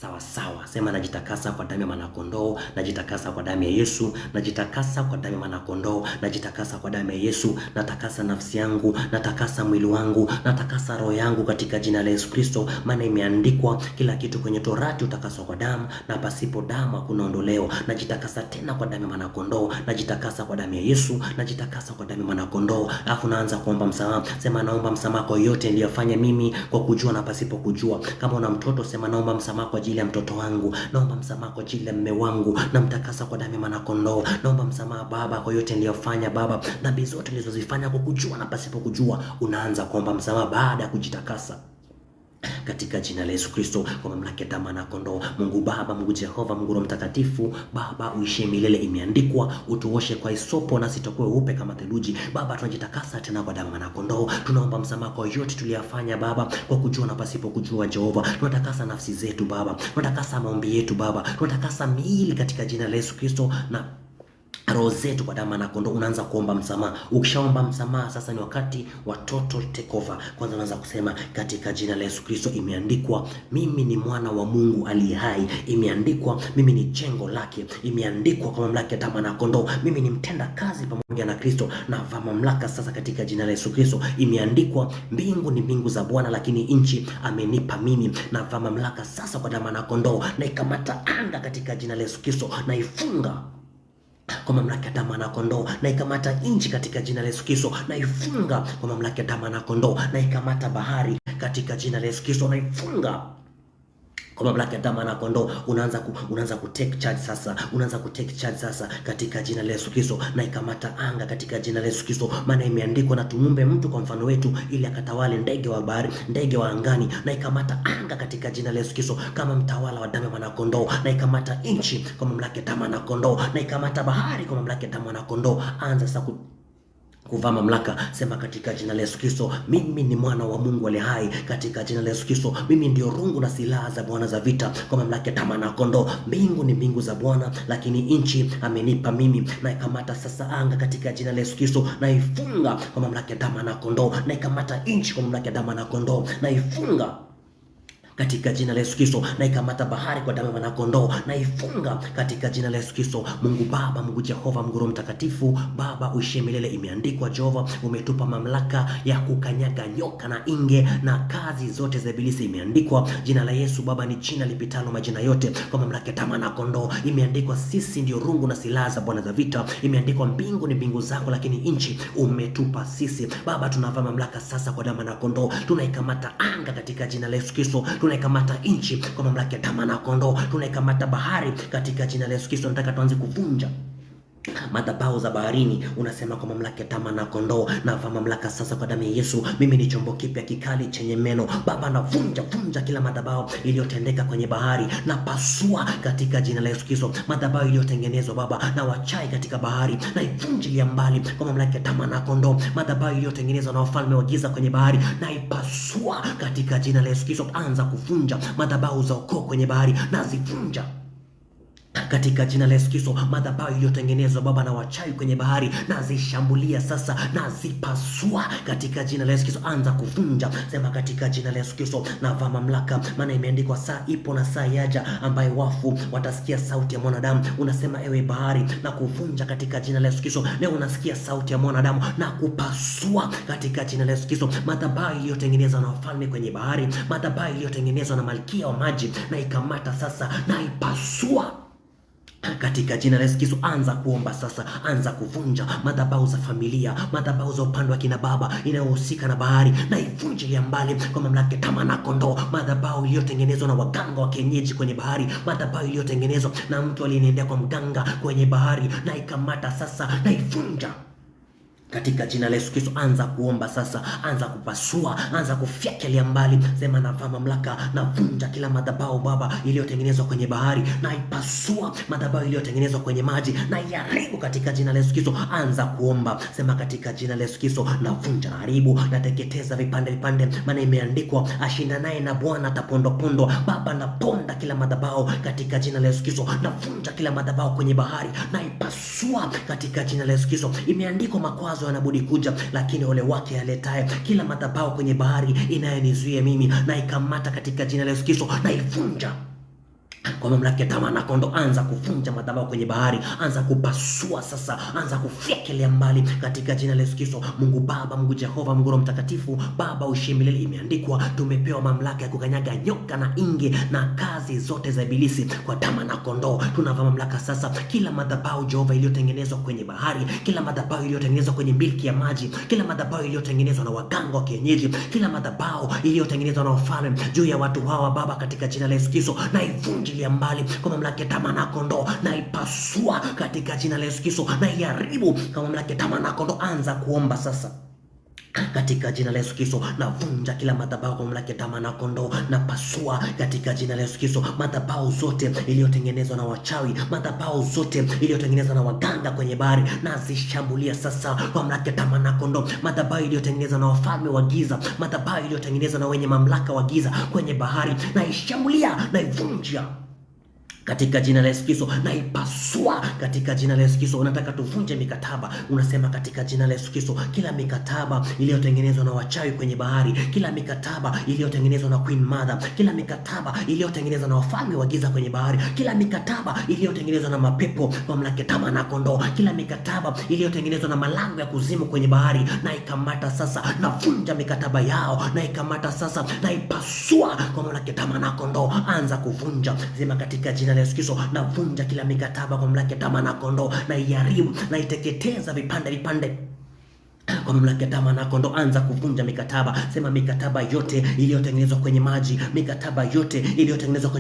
Sawa sawa, sema najitakasa kwa damu ya mwanakondoo, najitakasa kwa damu ya Yesu, najitakasa kwa damu ya mwanakondoo, najitakasa kwa damu ya Yesu, natakasa nafsi yangu, natakasa mwili wangu, natakasa roho yangu katika jina la Yesu Kristo, maana imeandikwa kila kitu kwenye Torati utakaswa kwa damu, na pasipo damu hakuna ondoleo. Najitakasa tena kwa damu ya mwanakondoo, najitakasa kwa damu ya Yesu, najitakasa kwa damu ya mwanakondoo. Alafu naanza kuomba msamaha, sema naomba msamaha kwa yote niliyofanya mimi kwa kujua na pasipo kujua. Kama una mtoto sema naomba msamaha kwa ajili ya mtoto wangu, naomba msamaha kwa ajili ya mume wangu, namtakasa kwa damu ya mwanakondoo. Naomba msamaha Baba kwa yote niliyofanya Baba, dhambi zote nilizozifanya kwa kujua na pasipo kujua. Unaanza kuomba msamaha baada ya kujitakasa katika jina la Yesu Kristo, kwa mamlaka ya damu ya mwanakondoo. Mungu Baba, Mungu Jehova, Mungu Roho Mtakatifu, Baba uishie milele, imeandikwa utuoshe kwa hisopo na sitakuwa upe kama theluji. Baba, tunajitakasa tena kwa damu ya mwanakondoo. Tunaomba msamaha kwa yote tuliyofanya Baba kwa kujua na pasipo kujua. Jehova, tunatakasa nafsi zetu Baba, tunatakasa maombi yetu Baba, tunatakasa miili katika jina la Yesu Kristo na roho zetu kwa damu na kondoo. Unaanza kuomba msamaha. Ukishaomba msamaha, sasa ni wakati wa total takeover. Kwanza unaanza kusema katika jina la Yesu Kristo, imeandikwa mimi ni mwana wa Mungu aliye hai, imeandikwa mimi ni jengo lake, imeandikwa kwa mamlaka ya damu na kondoo, mimi ni mtenda kazi pamoja na Kristo, na va mamlaka sasa katika jina la Yesu Kristo. Imeandikwa mbingu ni mbingu za Bwana, lakini nchi amenipa mimi, na va mamlaka sasa kwa damu na kondoo, na ikamata anga katika jina la Yesu Kristo, na ifunga kwa mamlaka ya damu na kondoo, na ikamata nchi katika jina la Yesu Kristo, na ifunga kwa mamlaka ya damu na kondoo, na ikamata bahari katika jina la Yesu Kristo, na ifunga kwa mamlaka ya damu na kondoo. Unaanza ku take charge sasa, unaanza ku take charge sasa katika jina la Yesu Kristo, na ikamata anga katika jina la Yesu Kristo, maana imeandikwa na tumumbe mtu kwa mfano wetu ili akatawale ndege wa bahari, ndege wa angani, na ikamata anga katika jina la Yesu Kristo kama mtawala wa damu ya mwanakondoo, na ikamata nchi kwa mamlaka ya damu na kondoo, na ikamata bahari kwa mamlaka ya damu na kondoo. Anza sasa kuvaa mamlaka, sema katika jina la Yesu Kristo, mimi ni mwana wa Mungu aliye hai, katika jina la Yesu Kristo, mimi ndio rungu na silaha za Bwana za vita, kwa mamlaka ya damu na kondoo. Mbingu ni mbingu za Bwana, lakini nchi amenipa mimi, na ikamata sasa anga katika jina la Yesu Kristo, na ifunga kwa mamlaka ya damu na kondoo, na ikamata nchi kwa mamlaka ya damu na kondoo, na ifunga katika jina la Yesu Kristo, na ikamata bahari kwa damu ya mwanakondoo, na ifunga katika jina la Yesu Kristo. Mungu Baba, Mungu Jehova, Mungu Roho Mtakatifu, Baba uishie milele, imeandikwa Jehova umetupa mamlaka ya kukanyaga nyoka na inge na kazi zote za ibilisi. Imeandikwa jina la Yesu Baba ni jina lipitalo majina yote, kwa mamlaka ya damu na kondoo. Imeandikwa sisi ndio rungu na silaha za Bwana za vita. Imeandikwa mbingu ni mbingu zako, lakini nchi umetupa sisi. Baba, tunavaa mamlaka sasa kwa damu na kondoo, tunaikamata anga katika jina la Yesu Kristo, tunaikamata nchi kwa mamlaka ya damu na kondoo, tunaikamata bahari katika jina la Yesu Kristo. Nataka tuanze kuvunja madhabahu za baharini. Unasema kwa mamlaka ya damu na kondoo, na va mamlaka sasa kwa damu ya Yesu. Mimi ni chombo kipya kikali chenye meno Baba, na vunja kila madhabahu iliyotendeka kwenye bahari, na pasua katika jina la Yesu Kristo madhabahu iliyotengenezwa Baba na wachai katika bahari, na ivunjilia mbali kwa mamlaka ya damu na kondoo. Madhabahu iliyotengenezwa na wafalme wa giza kwenye bahari, na ipasua katika jina la Yesu Kristo. Anza kuvunja madhabahu za ukoo kwenye bahari, na zivunja katika jina la Yesu Kristo. Madhabahu iliyotengenezwa Baba na wachawi kwenye bahari, na zishambulia sasa, na zipasua katika jina la Yesu Kristo. Anza kuvunja, sema katika jina la Yesu Kristo na va mamlaka, maana imeandikwa saa ipo na saa yaja ambaye wafu watasikia sauti ya mwanadamu. Unasema ewe bahari, na kuvunja katika jina la Yesu Kristo. Leo unasikia sauti ya mwanadamu na kupasua katika jina la Yesu Kristo madhabahu iliyotengenezwa na wafalme kwenye bahari, madhabahu iliyotengenezwa na malkia wa maji, na ikamata sasa, na ipasua katika jina la Yesu Kristo. Anza kuomba sasa, anza kuvunja madhabahu za familia, madhabahu za upande wa kina baba inayohusika na bahari, na ivunjilia mbali kwa mamlaka ya damu na kondoo. Madhabahu iliyotengenezwa na waganga wa kienyeji kwenye bahari, madhabahu iliyotengenezwa na mtu aliyeniendea kwa mganga kwenye bahari, na ikamata sasa, na ivunja katika jina la Yesu Kristo. Anza kuomba sasa, anza kupasua, anza kufyakelia mbali, sema navaa mamlaka, na vunja kila madhabahu Baba iliyotengenezwa kwenye bahari, na ipasua madhabahu iliyotengenezwa kwenye maji, na iharibu katika jina la Yesu Kristo. Anza kuomba, sema katika jina la Yesu Kristo na vunja, haribu, na teketeza vipande vipande, maana imeandikwa ashindanaye na Bwana atapondwa. Baba, naponda kila madhabahu katika jina la Yesu Kristo, na vunja kila madhabahu kwenye bahari, na ipasua katika jina la Yesu Kristo. Imeandikwa makwazo yanabudi kuja, lakini ole wake aletaye kila madhabahu kwenye bahari inayonizuia mimi, na ikamata katika jina la Yesu Kristo, na ivunja Kwa mamlaka ya damu na kondoo, anza kuvunja madhabahu kwenye bahari, anza kupasua sasa, anza kufyekelea mbali katika jina la Yesu Kristo. Mungu Baba, Mungu Jehova, Mungu Roho Mtakatifu, Baba uishi milele. Imeandikwa tumepewa mamlaka ya kukanyaga nyoka na inge na kazi zote za ibilisi kwa damu na kondoo. Tunavaa mamlaka sasa, kila madhabahu Jehova iliyotengenezwa kwenye bahari, kila madhabahu iliyotengenezwa kwenye milki ya maji, kila madhabahu iliyotengenezwa na waganga wa kienyeji, kila madhabahu iliyotengenezwa na wafalme juu ya watu hawa Baba, katika jina la Yesu Kristo, na ivunjilia mbali kwa mamlaka ya damu na kondoo, na ipasua katika jina la Yesu Kristo, na iharibu kwa mamlaka ya damu na kondoo. Anza kuomba sasa katika jina la Yesu Kristo. Navunja kila madhabahu kwa mamlaka ya damu na kondoo, na pasua katika jina la Yesu Kristo madhabahu zote iliyotengenezwa na wachawi, madhabahu zote iliyotengenezwa na waganga kwenye bahari, na zishambulia sasa kwa mamlaka ya damu na kondoo. Madhabahu iliyotengenezwa na wafalme wa giza, madhabahu iliyotengenezwa na wenye mamlaka wa giza kwenye bahari, na ishambulia na ivunja katika jina la Yesu Kristo, na ipasua katika jina la Yesu Kristo. Unataka tuvunje mikataba, unasema katika jina la Yesu Kristo, kila mikataba iliyotengenezwa na wachawi kwenye bahari, kila mikataba iliyotengenezwa na Queen Mother, kila mikataba iliyotengenezwa na wafalme wa giza kwenye bahari, kila mikataba iliyotengenezwa na mapepo mamlaka damu na kondoo, kila mikataba iliyotengenezwa na malango ya kuzimu kwenye bahari, na ikamata sasa, na vunja mikataba yao, na ikamata sasa, na ipasua kwa mamlaka damu na kondoo. Anza kuvunja, sema katika jina Yesu Kristo, na vunja kila mikataba kwa mamlaka ya damu na kondoo, na iharibu na iteketeza vipande vipande kwa mamlaka ya damu na kondoo. Anza kuvunja mikataba, sema mikataba yote iliyotengenezwa kwenye maji, mikataba yote iliyotengenezwa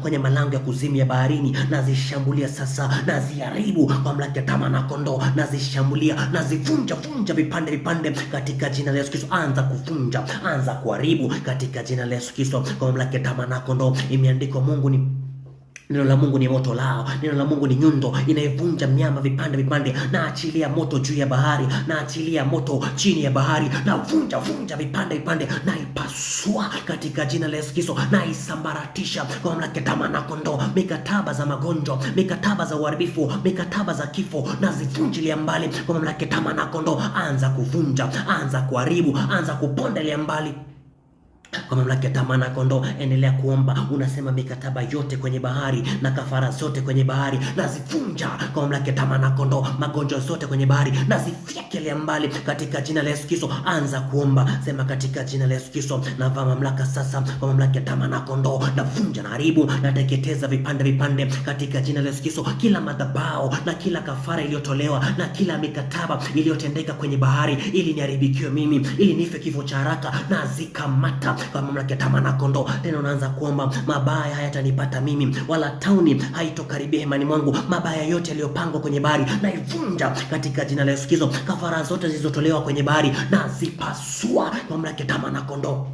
kwenye malango ya kuzimu ya baharini, na zishambulia sasa, na ziharibu kwa mamlaka ya damu na kondoo, na zishambulia na zivunja vipande vipande katika jina la Yesu Kristo. Anza kuvunja, anza kuharibu katika jina la Yesu Kristo kwa mamlaka ya damu na kondoo. Imeandikwa neno la Mungu ni moto lao, neno la Mungu ni nyundo inayovunja miamba vipande vipande. Na achilia moto juu ya bahari, na achilia moto chini ya bahari, na vunja vipande vipande, na ipasua katika jina la Yesu Kristo, na isambaratisha kwa mamlaka ya damu na kondoo mikataba za magonjwa, mikataba za uharibifu, mikataba za kifo, na zivunjilia mbali kwa mamlaka ya damu na kondoo. Anza kuvunja, anza kuharibu, anza kupondelea mbali kwa mamlaka ya damu na kondoo. Endelea kuomba, unasema mikataba yote kwenye bahari na kafara zote kwenye bahari, na zivunja kwa mamlaka ya damu na kondoo. Magonjwa zote kwenye bahari, na zifyekelea mbali katika jina la Yesu Kristo. Anza kuomba, sema katika jina la Yesu Kristo, navaa mamlaka sasa kwa mamlaka ya damu na kondoo, na vunja na haribu na teketeza vipande vipande katika jina la Yesu Kristo. Kila madhabahu na kila kafara iliyotolewa na kila mikataba iliyotendeka kwenye bahari ili niharibikiwe mimi, ili nife kifo cha haraka, na zikamata kwa mamlaka ya damu na kondoo. Tena unaanza kuomba, mabaya hayatanipata mimi, wala tauni haitokaribia hemani mwangu. Mabaya yote yaliyopangwa kwenye bahari na ivunja katika jina la Yesu Kristo. Kafara zote zilizotolewa kwenye bahari na zipasua kwa mamlaka ya damu na kondoo.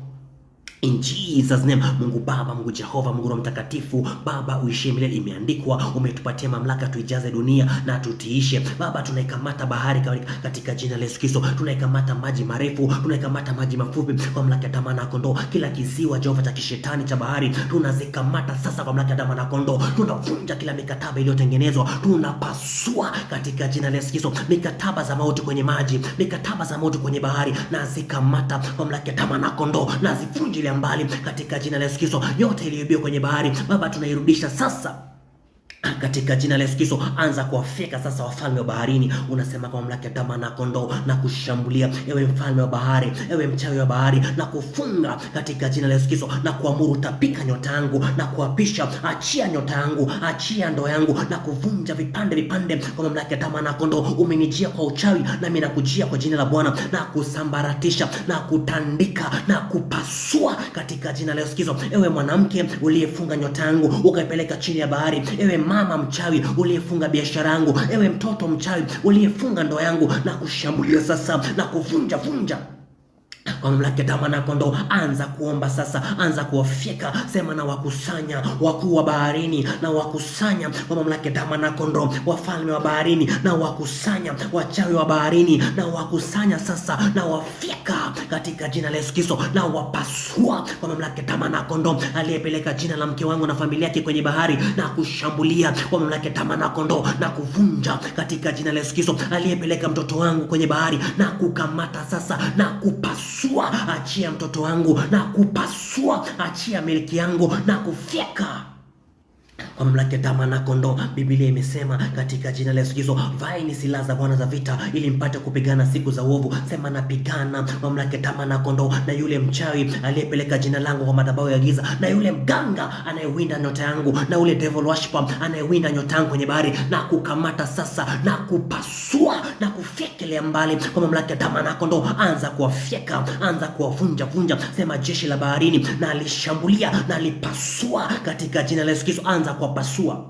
In Jesus name. Mungu Baba, Mungu Jehova, Mungu Roho Mtakatifu, Baba uishi milele. Imeandikwa umetupatia mamlaka tuijaze dunia na tutiishe. Baba, tunaikamata bahari katika jina la Yesu Kristo, tunaikamata maji marefu, tunaikamata maji mafupi kwa mamlaka ya damu na kondoo. Kila kiziwa Jehova cha kishetani cha bahari tunazikamata sasa kwa mamlaka ya damu na kondoo. Tunavunja kila mikataba iliyotengenezwa, tunapasua katika jina la Yesu Kristo mikataba za mauti kwenye maji, mikataba za mauti kwenye bahari, na zikamata kwa mamlaka ya damu na kondoo, na zivunje mbali katika jina la Yesu Kristo. Yote iliyoibiwa kwenye bahari Baba, tunairudisha sasa katika jina la Yesu Kristo. Anza kuwafika sasa wafalme wa baharini, unasema kwa mamlaka ya damu na kondoo, na kushambulia ewe mfalme wa bahari, ewe mchawi wa bahari, na kufunga katika jina la Yesu Kristo, na kuamuru tapika nyota yangu, na kuapisha achia nyota yangu, achia ndoa yangu, na kuvunja vipande vipande kwa mamlaka ya damu na kondoo. Umenijia kwa uchawi, na mimi nakujia kwa jina la Bwana, na kusambaratisha na kutandika na kupasua katika jina la Yesu Kristo. Ewe mwanamke uliyefunga nyota yangu ukaipeleka chini ya bahari, ewe mama mchawi uliyefunga biashara yangu, ewe mtoto mchawi uliyefunga ndoa yangu, na kushambulia sasa na kuvunja kwa mamlaka ya damu na kondoo. Anza kuomba sasa, anza kuwafyeka, sema na wakusanya wakuu wa baharini, na wakusanya kwa mamlaka ya damu na kondoo wafalme wa baharini, na wakusanya wachawi wa baharini, na wakusanya sasa, na wafyeka katika jina la Yesu Kristo, na wapasua kwa mamlaka ya damu na kondoo. Aliyepeleka jina la mke wangu na familia yake kwenye bahari, na kushambulia kwa mamlaka ya damu na kondoo, na kuvunja katika jina la Yesu Kristo. Aliyepeleka mtoto wangu kwenye bahari, na kukamata sasa, na kupasua achia mtoto wangu, na kupasua achia miliki yangu, na kufyeka kwa mamlaka ya damu na kondoo. Biblia imesema katika jina la Yesu Kristo, vaeni silaha za Bwana za vita ili mpate kupigana siku za uovu. Sema napigana kwa mamlaka ya damu na kondoo na yule mchawi aliyepeleka jina langu kwa madhabahu ya giza, na yule mganga anayewinda nyota yangu, na yule devil worshiper anayewinda nyota yangu kwenye bahari, na kukamata sasa na kupasua na kufyekelea mbali kwa mamlaka ya damu na kondoo. Anza kuwafyeka, anza kuwavunja vunja. Sema jeshi la baharini na alishambulia na alipasua katika jina la Yesu Kristo. Anza kuwapasua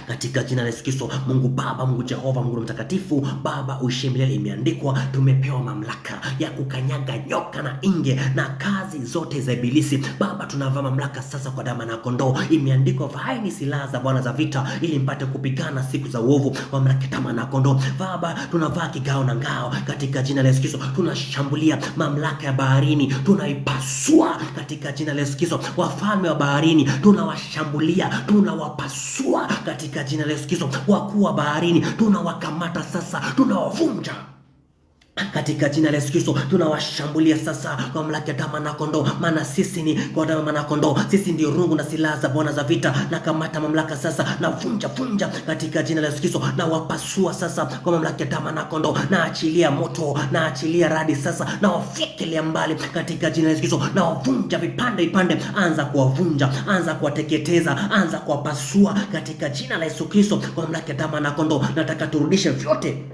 katika jina la Yesu Kristo. Mungu Baba, Mungu Jehova, Mungu Mtakatifu, Baba uishi milele. Imeandikwa tumepewa mamlaka ya kukanyaga nyoka na inge na kazi zote za ibilisi. Baba, tunavaa mamlaka sasa kwa damu na kondoo. Imeandikwa vaeni silaha za Bwana za vita ili mpate kupigana siku za uovu. Mamlaka damu na kondoo. Baba, tunavaa kigao na ngao katika jina la Yesu Kristo. Tunashambulia mamlaka ya baharini, tunaipasua katika jina la Yesu Kristo. Wafalme wa baharini tunawashambulia, tunawapasua katika jina la Yesu Kristo. Wakuu wa baharini tunawakamata sasa, tunawavunja katika jina la Yesu Kristo. Tunawashambulia sasa kwa mamlaka ya damu na kondoo, maana sisi ni kwa damu na kondoo. Sisi ndio rungu na silaha za Bwana za vita. Na kamata mamlaka sasa, na vunja katika jina la Yesu Kristo, na wapasua sasa kwa mamlaka ya damu na kondoo. Na achilia moto, na achilia radi sasa, na wafyekelea mbali katika jina la Yesu Kristo, na wavunja vipande vipande. Anza kuwavunja, anza kuwateketeza, anza kuwapasua katika jina la Yesu Kristo kwa mamlaka ya damu na kondoo. Nataka turudishe vyote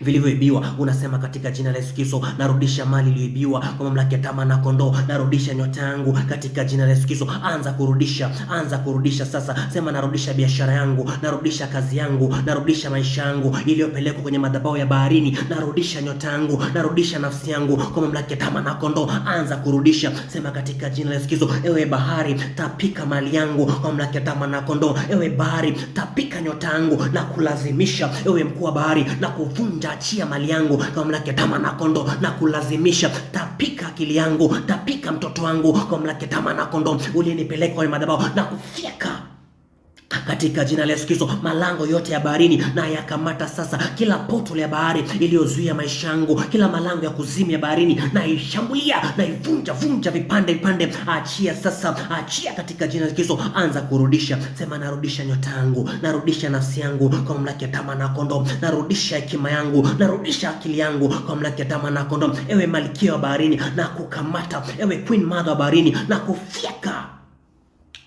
vilivyoibiwa. Unasema katika jina la Yesu Kristo, narudisha mali iliyoibiwa kwa mamlaka ya damu na kondoo. Narudisha nyota yangu katika jina la Yesu Kristo. Anza kurudisha, anza kurudisha sasa. Sema narudisha biashara yangu, narudisha kazi yangu, narudisha maisha yangu iliyopelekwa kwenye madhabahu ya baharini. Narudisha nyota yangu, narudisha nafsi yangu kwa mamlaka ya damu na kondoo. Anza kurudisha. Sema katika jina la Yesu Kristo, ewe bahari tapika mali yangu kwa mamlaka ya damu na kondoo. Ewe bahari tapika nyota yangu na kulazimisha. Ewe mkuu wa bahari na kuvunja, achia mali yangu kwa mamlaka ya damu na kondoo na kulazimisha. Tapika akili yangu, tapika mtoto wangu kwa mamlaka ya damu na kondoo. Ulinipeleka kwenye madhabahu na kufyeka katika jina la Yesu Kristo. Malango yote ya baharini na yakamata sasa. Kila portal ya bahari iliyozuia maisha yangu, kila malango ya kuzimu ya baharini na ishambulia, na ivunja vipande vipande. Achia sasa, achia katika jina la Yesu Kristo. Anza kurudisha. Sema narudisha nyota yangu, narudisha nafsi yangu kwa mamlaka ya damu na kondoo. Narudisha hekima yangu, narudisha akili yangu kwa mamlaka ya damu na kondoo. Ewe malkia wa baharini na kukamata, ewe queen mother wa baharini na kufyeka.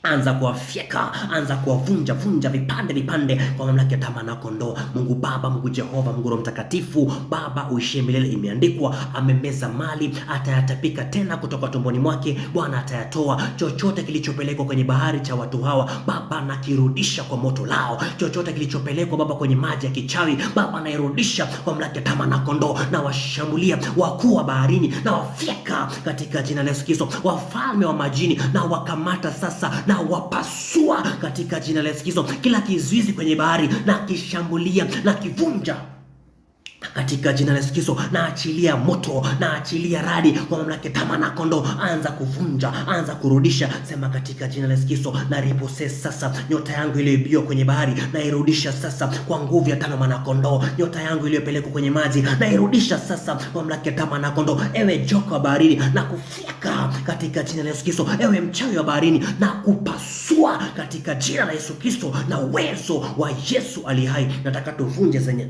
Anza kuwafyeka, anza kuwavunja vipande vipande kwa mamlaka ya damu na kondoo. Mungu Baba, Mungu Jehova, Mungu Mtakatifu, Baba uishi milele. Imeandikwa amemeza mali, atayatapika tena kutoka tumboni mwake. Bwana atayatoa. Chochote kilichopelekwa kwenye bahari cha watu hawa, Baba nakirudisha kwa moto lao. Chochote kilichopelekwa Baba kwenye maji ya kichawi, Baba nairudisha kwa mamlaka ya damu na kondoo. Na washambulia wakuu wa baharini na wafyeka katika jina la Yesu Kristo. Wafalme wa majini na wakamata sasa na wapasua katika jina la Yesu Kristo. Kila kizuizi kwenye bahari na kishambulia na kivunja katika jina la Yesu Kristo. Na achilia moto, na achilia radi kwa mamlaka ya damu na kondoo. Anza kuvunja, anza kurudisha. Sema katika jina la Yesu Kristo, na repossess sasa nyota yangu iliyoibiwa kwenye bahari, na irudisha sasa kwa nguvu ya damu na kondoo. Nyota yangu iliyopelekwa kwenye maji, na irudisha sasa kwa mamlaka ya damu na kondoo. Ewe joka wa baharini na kufyeka katika jina la Yesu Kristo. Ewe mchawi wa baharini na kupasua katika jina la Yesu Kristo na uwezo wa Yesu ali hai. Nataka tuvunje zenye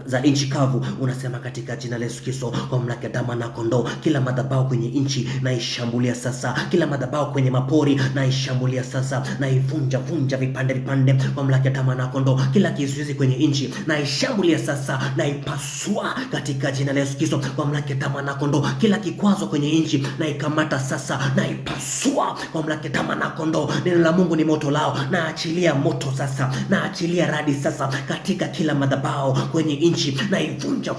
za nchi kavu. Unasema katika jina la Yesu Kristo kwa mamlaka ya damu na kondoo. Kila madhabahu kwenye nchi na ishambulia sasa. Kila madhabahu kwenye mapori na ishambulia sasa, na ivunja vipande vipande kwa mamlaka ya damu na kondoo. Kila kizuizi kwenye nchi na ishambulia sasa, na ipasua katika jina la Yesu Kristo kwa mamlaka ya damu na kondoo. Kila kikwazo kwenye nchi na ikamata sasa, na ipasua kwa mamlaka ya damu na kondoo. Neno la Mungu ni moto lao. Na achilia moto sasa, na achilia radi sasa katika kila madhabahu kwenye nchi, na ivunja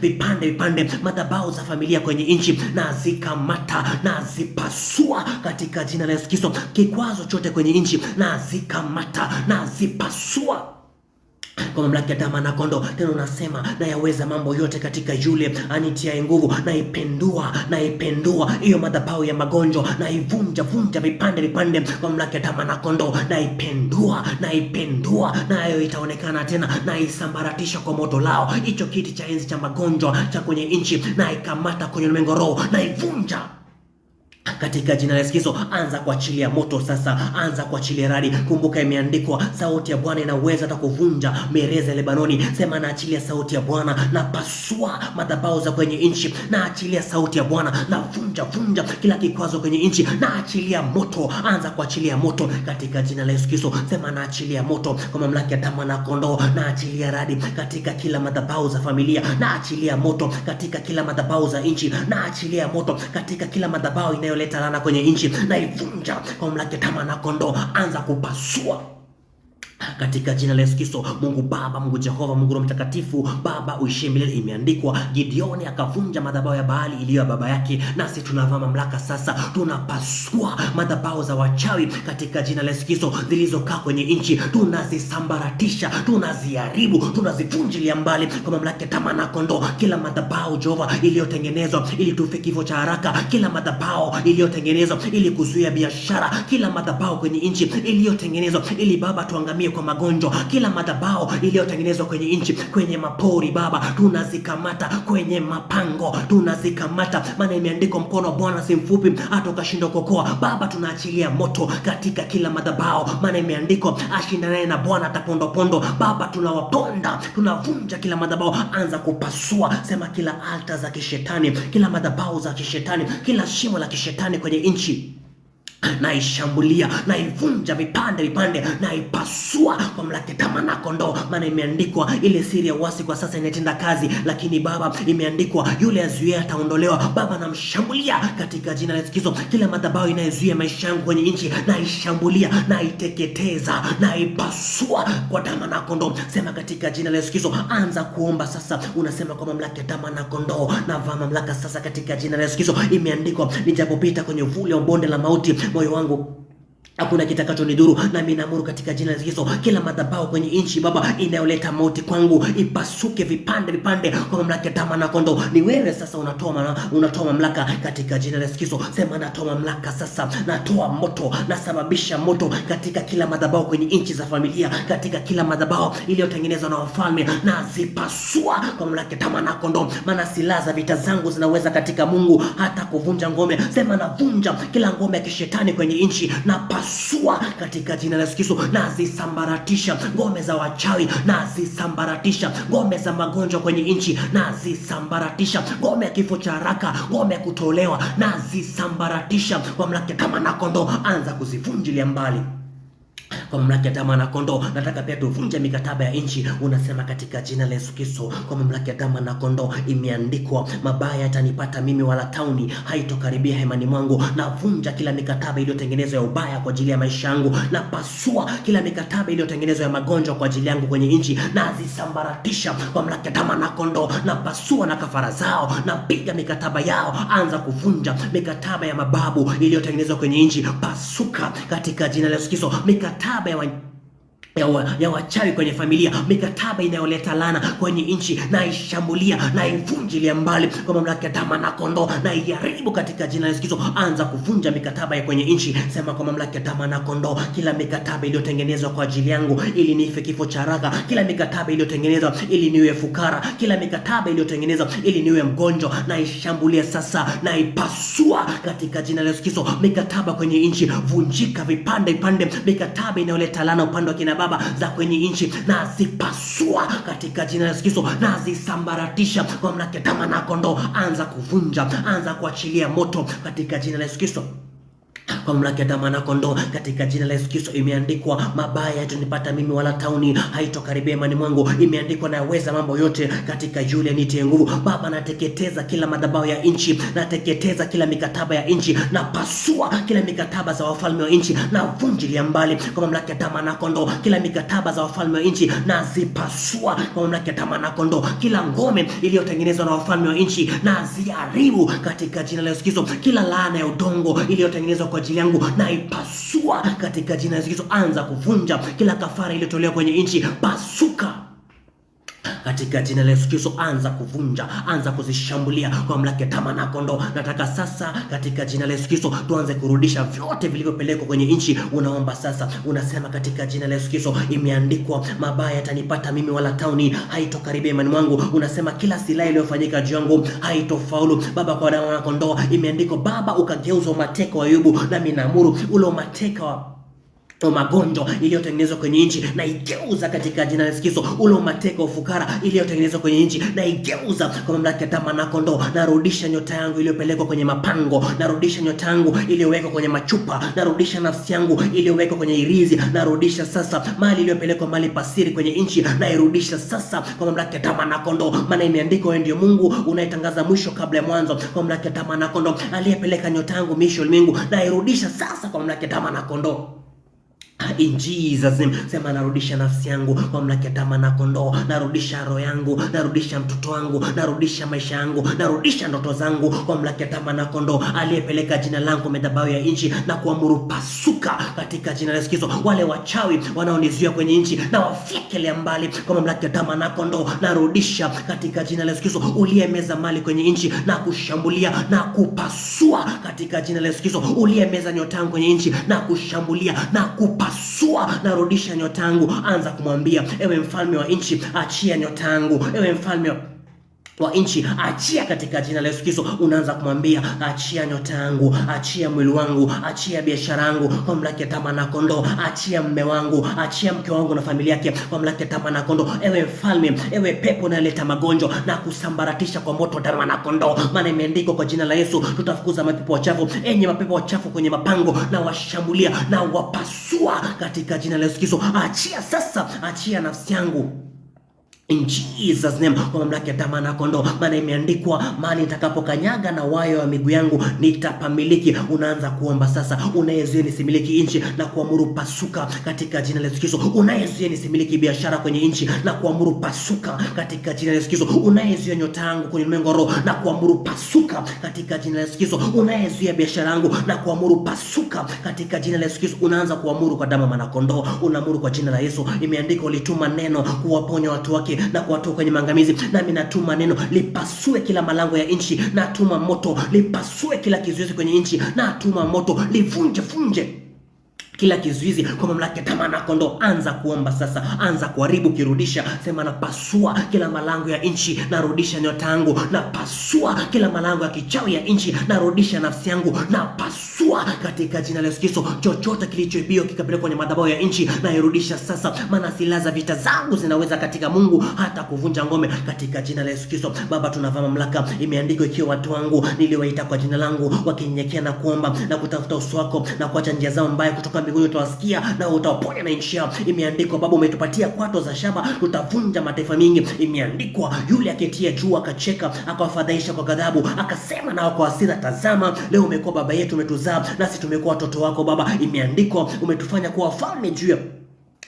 vipande madhabahu za familia kwenye nchi, na zikamata na zipasua katika jina la Yesu Kristo. Kikwazo chote kwenye nchi na zikamata na zipasua kwa mamlaka ya damu na kondoo. Tena unasema na yaweza mambo yote katika yule anitiaye nguvu. Na ipendua hiyo madhabahu ya magonjwa, na ivunja vipande kwa mamlaka ya damu na kondoo. Na ipendua nayo itaonekana tena, na isambaratisha kwa moto lao hicho kiti cha enzi cha magonjwa cha kwenye nchi, na ikamata kwenye ulimwengu roho, na ivunja Katika jina la Yesu Kristo, anza kuachilia moto sasa, anza kuachilia radi. Kumbuka imeandikwa, sauti ya Bwana inaweza hata kuvunja mereza ya Lebanoni. Sema, naachilia sauti ya Bwana, na pasua madhabahu za kwenye nchi. Naachilia sauti ya Bwana, na vunja kila kikwazo kwenye nchi. Naachilia moto, anza kuachilia moto katika jina la Yesu Kristo. Sema, naachilia moto kwa mamlaka ya damu na kondoo. Naachilia radi katika kila madhabahu za familia. Naachilia moto katika kila madhabahu za nchi. Naachilia moto katika kila madhabahu inayoleta laana kwenye nchi, na ivunja kwa mamlaka ya damu na kondoo. Anza kupasua katika jina la Yesu Kristo. Mungu Baba, Mungu Jehova, Mungu Roho Mtakatifu, Baba uishie milele. Imeandikwa, Gideoni akavunja madhabahu ya Baali iliyo ya baba yake, nasi tunavaa mamlaka sasa. Tunapasua madhabahu za wachawi katika jina la Yesu Kristo zilizokaa kwenye nchi. Tunazisambaratisha, tunaziharibu, tunazivunjilia mbali kwa mamlaka ya damu na kondoo. Kila madhabahu Jehova iliyotengenezwa ili tufe kifo cha haraka, kila madhabahu iliyotengenezwa ili kuzuia biashara, kila madhabahu kwenye nchi iliyotengenezwa ili Baba tuangamie kwa magonjwa, kila madhabahu iliyotengenezwa kwenye nchi, kwenye mapori Baba, tunazikamata. Kwenye mapango tunazikamata, maana imeandikwa, mkono wa Bwana si mfupi hata ukashindwa kuokoa. Baba, tunaachilia moto katika kila madhabahu, maana imeandikwa, ashindanaye na Bwana atapondopondo. Baba, tunawaponda, tunavunja kila madhabahu. Anza kupasua, sema, kila altar za kishetani, kila madhabahu za kishetani, kila shimo la kishetani kwenye nchi, naishambulia, naivunja vipande, naipasua kwa mamlaka ya damu na kondoo. Maana imeandikwa, ile siri ya uasi kwa sasa inatenda kazi, lakini Baba imeandikwa, yule azuia ataondolewa. Baba, namshambulia katika jina la Yesu Kristo. Kila madhabahu inayozuia maisha yangu kwenye nchi, naishambulia, naiteketeza, naipasua kwa damu na kondoo. Sema, katika jina la Yesu Kristo. Anza kuomba sasa, unasema, kwa mamlaka ya damu na kondoo, navaa mamlaka sasa katika jina la Yesu Kristo. Imeandikwa, nijapopita kwenye uvuli wa bonde la mauti, moyo wangu hakuna kitakachonidhuru, na mimi naamuru katika jina la Yesu, kila madhabahu kwenye nchi Baba inayoleta mauti kwangu ipasuke vipande kwa mamlaka ya damu na kondoo. Ni wewe sasa unatoa mamlaka katika jina la Yesu. Sema, natoa mamlaka sasa, natoa moto, nasababisha moto katika kila madhabahu kwenye nchi za familia, katika kila madhabahu iliyotengenezwa na wafalme, na zipasua kwa mamlaka ya damu na kondoo. Maana silaha za vita zangu zinaweza katika Mungu hata kuvunja ngome. Sema, navunja kila ngome ya kishetani kwenye nchi, na pasua katika jina la Yesu Kristo. Nazisambaratisha ngome za wachawi, nazisambaratisha ngome za magonjwa kwenye nchi, nazisambaratisha ngome ya kifo cha haraka, ngome ya kutolewa, nazisambaratisha kwa mamlaka ya damu na kondoo. Anza kuzivunjilia mbali kwa mamlaka ya damu na kondoo. Nataka pia tuvunje mikataba ya nchi. Unasema, katika jina la Yesu Kristo, kwa mamlaka ya damu na kondoo, imeandikwa, mabaya yatanipata mimi, wala tauni haitokaribia hemani mwangu. Navunja kila mikataba iliyotengenezwa ya ubaya kwa ajili ya maisha yangu, na pasua kila mikataba iliyotengenezwa ya magonjwa kwa ajili yangu kwenye nchi, na zisambaratisha kwa mamlaka ya damu na kondoo. Na pasua na kafara zao, na piga mikataba yao. Anza kuvunja mikataba ya mababu iliyotengenezwa kwenye nchi. Pasuka katika jina la Yesu Kristo. Mikataba ya wachawi kwenye familia, mikataba inayoleta laana kwenye nchi, na ishambulia, na ivunjilia mbali kwa mamlaka ya damu na kondoo, na iharibu katika jina la Yesu Kristo. Anza kuvunja mikataba ya kwenye nchi. Sema, kwa mamlaka ya damu na kondoo, kila mikataba iliyotengenezwa kwa ajili yangu ili nife kifo cha haraka, kila mikataba iliyotengenezwa ili niwe fukara, kila mikataba iliyotengenezwa ili niwe mgonjwa, na ishambulia sasa, na ipasua katika jina la Yesu Kristo. Mikataba kwenye nchi, vunjika vipande, mikataba inayoleta laana upande wa kina baba za kwenye nchi, na zipasua katika jina la Yesu Kristo, na zisambaratisha kwa mamlaka ya damu na kondoo. Anza kuvunja, anza kuachilia moto katika jina la Yesu Kristo, kwa mamlaka ya damu na kondoo, katika jina la Yesu Kristo. Imeandikwa, mabaya yatanipata mimi, wala tauni haitokaribia imani mwangu. Imeandikwa, naweza mambo yote katika yule anitie nguvu. Baba, nateketeza kila madhabahu ya nchi, nateketeza kila mikataba ya nchi, na pasua kila mikataba za wafalme wa nchi, na vunjilia mbali kwa mamlaka ya damu na kondoo. Kila mikataba za wafalme wa nchi, na zipasua kwa mamlaka ya damu na kondoo. Kila ngome iliyotengenezwa na wafalme wa nchi, na ziharibu katika jina la Yesu Kristo. Kila laana ya udongo iliyotengenezwa kwa ajili yangu, na ipasua katika jina la Yesu. Anza kuvunja kila kafara iliyotolewa kwenye nchi. Pasuka Katika jina la Yesu Kristo, anza kuvunja, anza kuzishambulia kwa mamlaka ya tamaa na kondoo. Nataka sasa katika jina la Yesu Kristo tuanze kurudisha vyote vilivyopelekwa kwenye nchi. Unaomba sasa, unasema katika jina la Yesu Kristo, imeandikwa, mabaya yatanipata mimi wala tauni haitokaribia imani mwangu. Unasema kila silaha iliyofanyika juu yangu haitofaulu. Baba, kwa damu na kondoo imeandikwa, Baba ukageuza mateka wa Ayubu, nami naamuru ule mateka wa magonjwa iliyotengenezwa kwenye nchi na igeuza katika jina la Yesu Kristo. Ule mateka ufukara iliyotengenezwa kwenye nchi na igeuza kwa mamlaka ya tamaa na kondoo. Narudisha nyota yangu iliyopelekwa kwenye mapango, narudisha nyota yangu iliyowekwa kwenye machupa, narudisha nafsi yangu iliyowekwa kwenye irizi, narudisha sasa mali iliyopelekwa mali pasiri kwenye nchi, na irudisha sasa kwa mamlaka ya tamaa na kondoo. Maana imeandikwa, wewe ndio Mungu unayetangaza mwisho kabla ya mwanzo. Kwa mamlaka ya tamaa na kondoo, aliyepeleka nyota yangu misho ulimwengu, na irudisha sasa kwa mamlaka ya tamaa na kondoo. In Jesus name, sema narudisha nafsi yangu kwa mamlaka ya tamaa na kondoo, narudisha roho yangu, narudisha mtoto wangu, narudisha maisha yangu, narudisha ndoto zangu kwa mamlaka ya tamaa na kondoo. Aliyepeleka jina langu madhabahu ya nchi na kuamuru pasuka katika jina la Yesu Kristo. Wale wachawi wanaonizuia kwenye nchi na wafyekelea mbali kwa mamlaka ya tamaa na kondoo. Narudisha katika jina la Yesu Kristo. Uliyemeza mali kwenye nchi na kushambulia na kupasua katika jina la Yesu Kristo. Uliyemeza nyota yangu kwenye nchi na kushambulia na kupasua, narudisha nyota yangu. Anza kumwambia, ewe mfalme wa nchi, achia nyota yangu. Ewe mfalme wa nchi, achia katika jina la Yesu Kristo. Unaanza kumwambia, achia nyota yangu, achia mwili wangu, achia biashara yangu kwa mamlaka ya tamaa na kondoo, achia mume wangu, achia mke wangu na familia yake kwa mamlaka ya tamaa na kondoo. Ewe mfalme, ewe pepo unaleta magonjwa na kusambaratisha kwa moto wa tamaa na kondoo. Maana imeandikwa, kwa jina la Yesu tutafukuza mapepo wachafu. Enye mapepo wachafu kwenye mapango na washambulia na wapasua katika jina la Yesu Kristo. Achia sasa, achia nafsi yangu in Jesus name kwa mamlaka ya tamaa na kondoo. Maana imeandikwa, mahali nitakapokanyaga na wayo wa miguu yangu nitapamiliki. Unaanza kuomba sasa, unayezuia nisimiliki nchi na kuamuru pasuka katika jina la Yesu Kristo. Unayezuia nisimiliki biashara kwenye nchi na kuamuru pasuka katika jina la Yesu Kristo. Unayezuia nyota yangu kwenye ulimwengu wa roho na kuamuru pasuka katika jina la Yesu Kristo. Unayezuia biashara yangu na kuamuru pasuka katika jina la Yesu Kristo. Unaanza kuamuru kwa damu ya mwana kondoo, unaamuru kwa jina la Yesu. Imeandikwa, ulituma neno kuwaponya watu wake na kuwatoa kwenye maangamizi. Nami natuma neno lipasue kila malango ya nchi, natuma moto lipasue kila kizuizi kwenye nchi, natuma moto livunje kila kizuizi kwa mamlaka ya tamaa na kondoo. Anza kuomba sasa, anza kuharibu kirudisha. Sema, napasua kila malango ya nchi, narudisha nyota yangu, napasua kila malango ya kichawi ya nchi, narudisha nafsi yangu, napasua katika jina la Yesu Kristo. Chochote kilichoibiwa kikapelekwa kwenye madhabahu ya nchi na irudisha sasa, maana silaha za vita zangu zinaweza katika Mungu hata kuvunja ngome katika jina la Yesu Kristo. Baba, tunavaa mamlaka. Imeandikwa, ikiwa watu wangu niliowaita kwa jina langu wakinyenyekea na kuomba na kutafuta uso wako na kuacha njia zao mbaya, kutoka mbinguni utawasikia na utawaponya na nchi yao. Imeandikwa, Baba umetupatia kwato za shaba, tutavunja mataifa mingi. Imeandikwa, yule aketia juu akacheka, akawafadhaisha kwa ghadhabu, akasema nao kwa hasira, tazama leo umekuwa baba yetu, umetuzaa nasi tumekuwa watoto wako. Baba, imeandikwa, umetufanya kuwa wafalme juu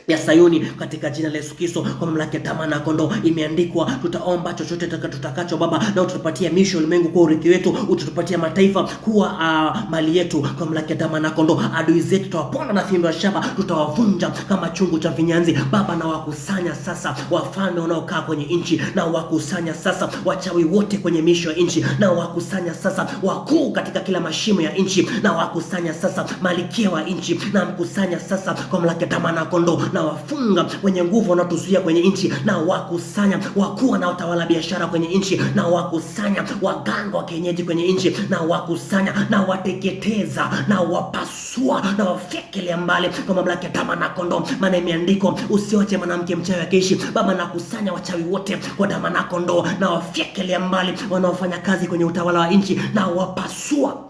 ya Sayuni katika jina la Yesu Kristo kwa mamlaka ya tamaa na kondoo. Imeandikwa, tutaomba chochote tutakacho Baba, na utatupatia misho ulimwengu kwa urithi wetu, utatupatia mataifa kuwa mali yetu kwa mamlaka ya tamaa na kondoo. Adui zetu tutawapona na fimbo ya shaba, tutawavunja kama chungu cha vinyanzi. Baba, na wakusanya sasa wafalme wanaokaa kwenye nchi, na wakusanya sasa wachawi wote kwenye misho ya nchi, na wakusanya sasa wakuu katika kila mashimo ya nchi, na wakusanya sasa malkia wa nchi, na mkusanya sasa kwa mamlaka ya tamaa na kondoo, na wafunga wenye nguvu wanaotuzuia kwenye nchi, na wakusanya wakuu wanaotawala biashara kwenye nchi, na wakusanya waganga wa kienyeji kwenye nchi, na wakusanya na wateketeza na wapasua na wafyekelea mbali kwa mamlaka ya tamaa na kondoo. Maana imeandikwa, usiwache mwanamke mchawi akiishi. Baba, nakusanya wachawi wote kwa damu na kondoo, na wafyekelea mbali wanaofanya kazi kwenye utawala wa nchi, na wapasua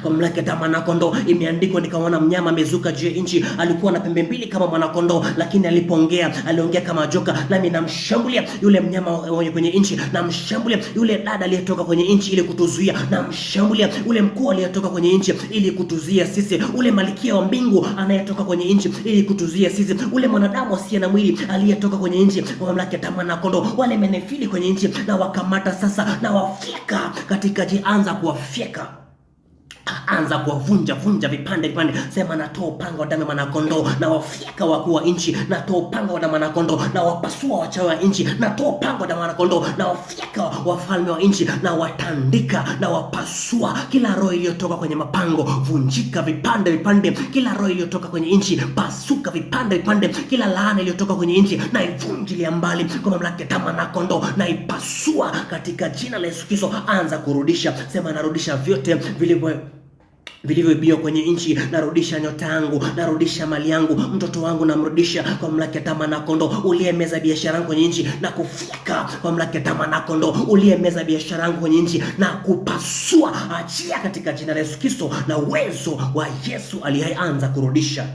kwa mamlaka ya tamaa na kondoo. Imeandikwa, nikaona mnyama amezuka juu ya nchi, alikuwa na pembe mbili kama mwana kondoo, lakini alipoongea aliongea kama joka. Nami namshambulia yule mnyama kwenye nchi, namshambulia yule dada aliyetoka kwenye nchi ili kutuzuia, namshambulia yule mkuu aliyetoka kwenye nchi ili kutuzuia sisi, ule malkia wa mbingu anayetoka kwenye nchi ili kutuzuia sisi, ule mwanadamu asiye na mwili aliyetoka kwenye nchi kwa mamlaka ya tamaa na kondoo. Wale menefili kwenye nchi na wakamata sasa, na wafyeka katika anza kuwafyeka Anza kuwavunja vipande vipande. Sema natoa upanga wa damu ya mwanakondoo na wafyeka wakuu wa nchi. Natoa upanga wa damu ya mwanakondoo na wapasua wachawi wa nchi. Natoa upanga wa damu ya mwanakondoo na wafyeka wafalme wa nchi, na watandika na wapasua kila roho iliyotoka kwenye mapango. Vunjika vipande vipande kila roho iliyotoka kwenye nchi. Pasuka vipande vipande kila laana iliyotoka kwenye nchi, na ivunjilia mbali kwa mamlaka ya damu ya mwanakondoo, na ipasua katika jina la Yesu Kristo. Anza kurudisha. Sema narudisha vyote vilivyoibiwa kwenye nchi. Narudisha nyota yangu, narudisha mali yangu, mtoto wangu namrudisha kwa mamlaka ya damu ya mwanakondoo. Uliyemeza biashara yangu kwenye nchi na kufika kwa mamlaka ya damu ya mwanakondoo. Uliyemeza biashara yangu kwenye nchi na kupasua, achia katika jina la Yesu Kristo, na uwezo wa Yesu aliyeanza kurudisha.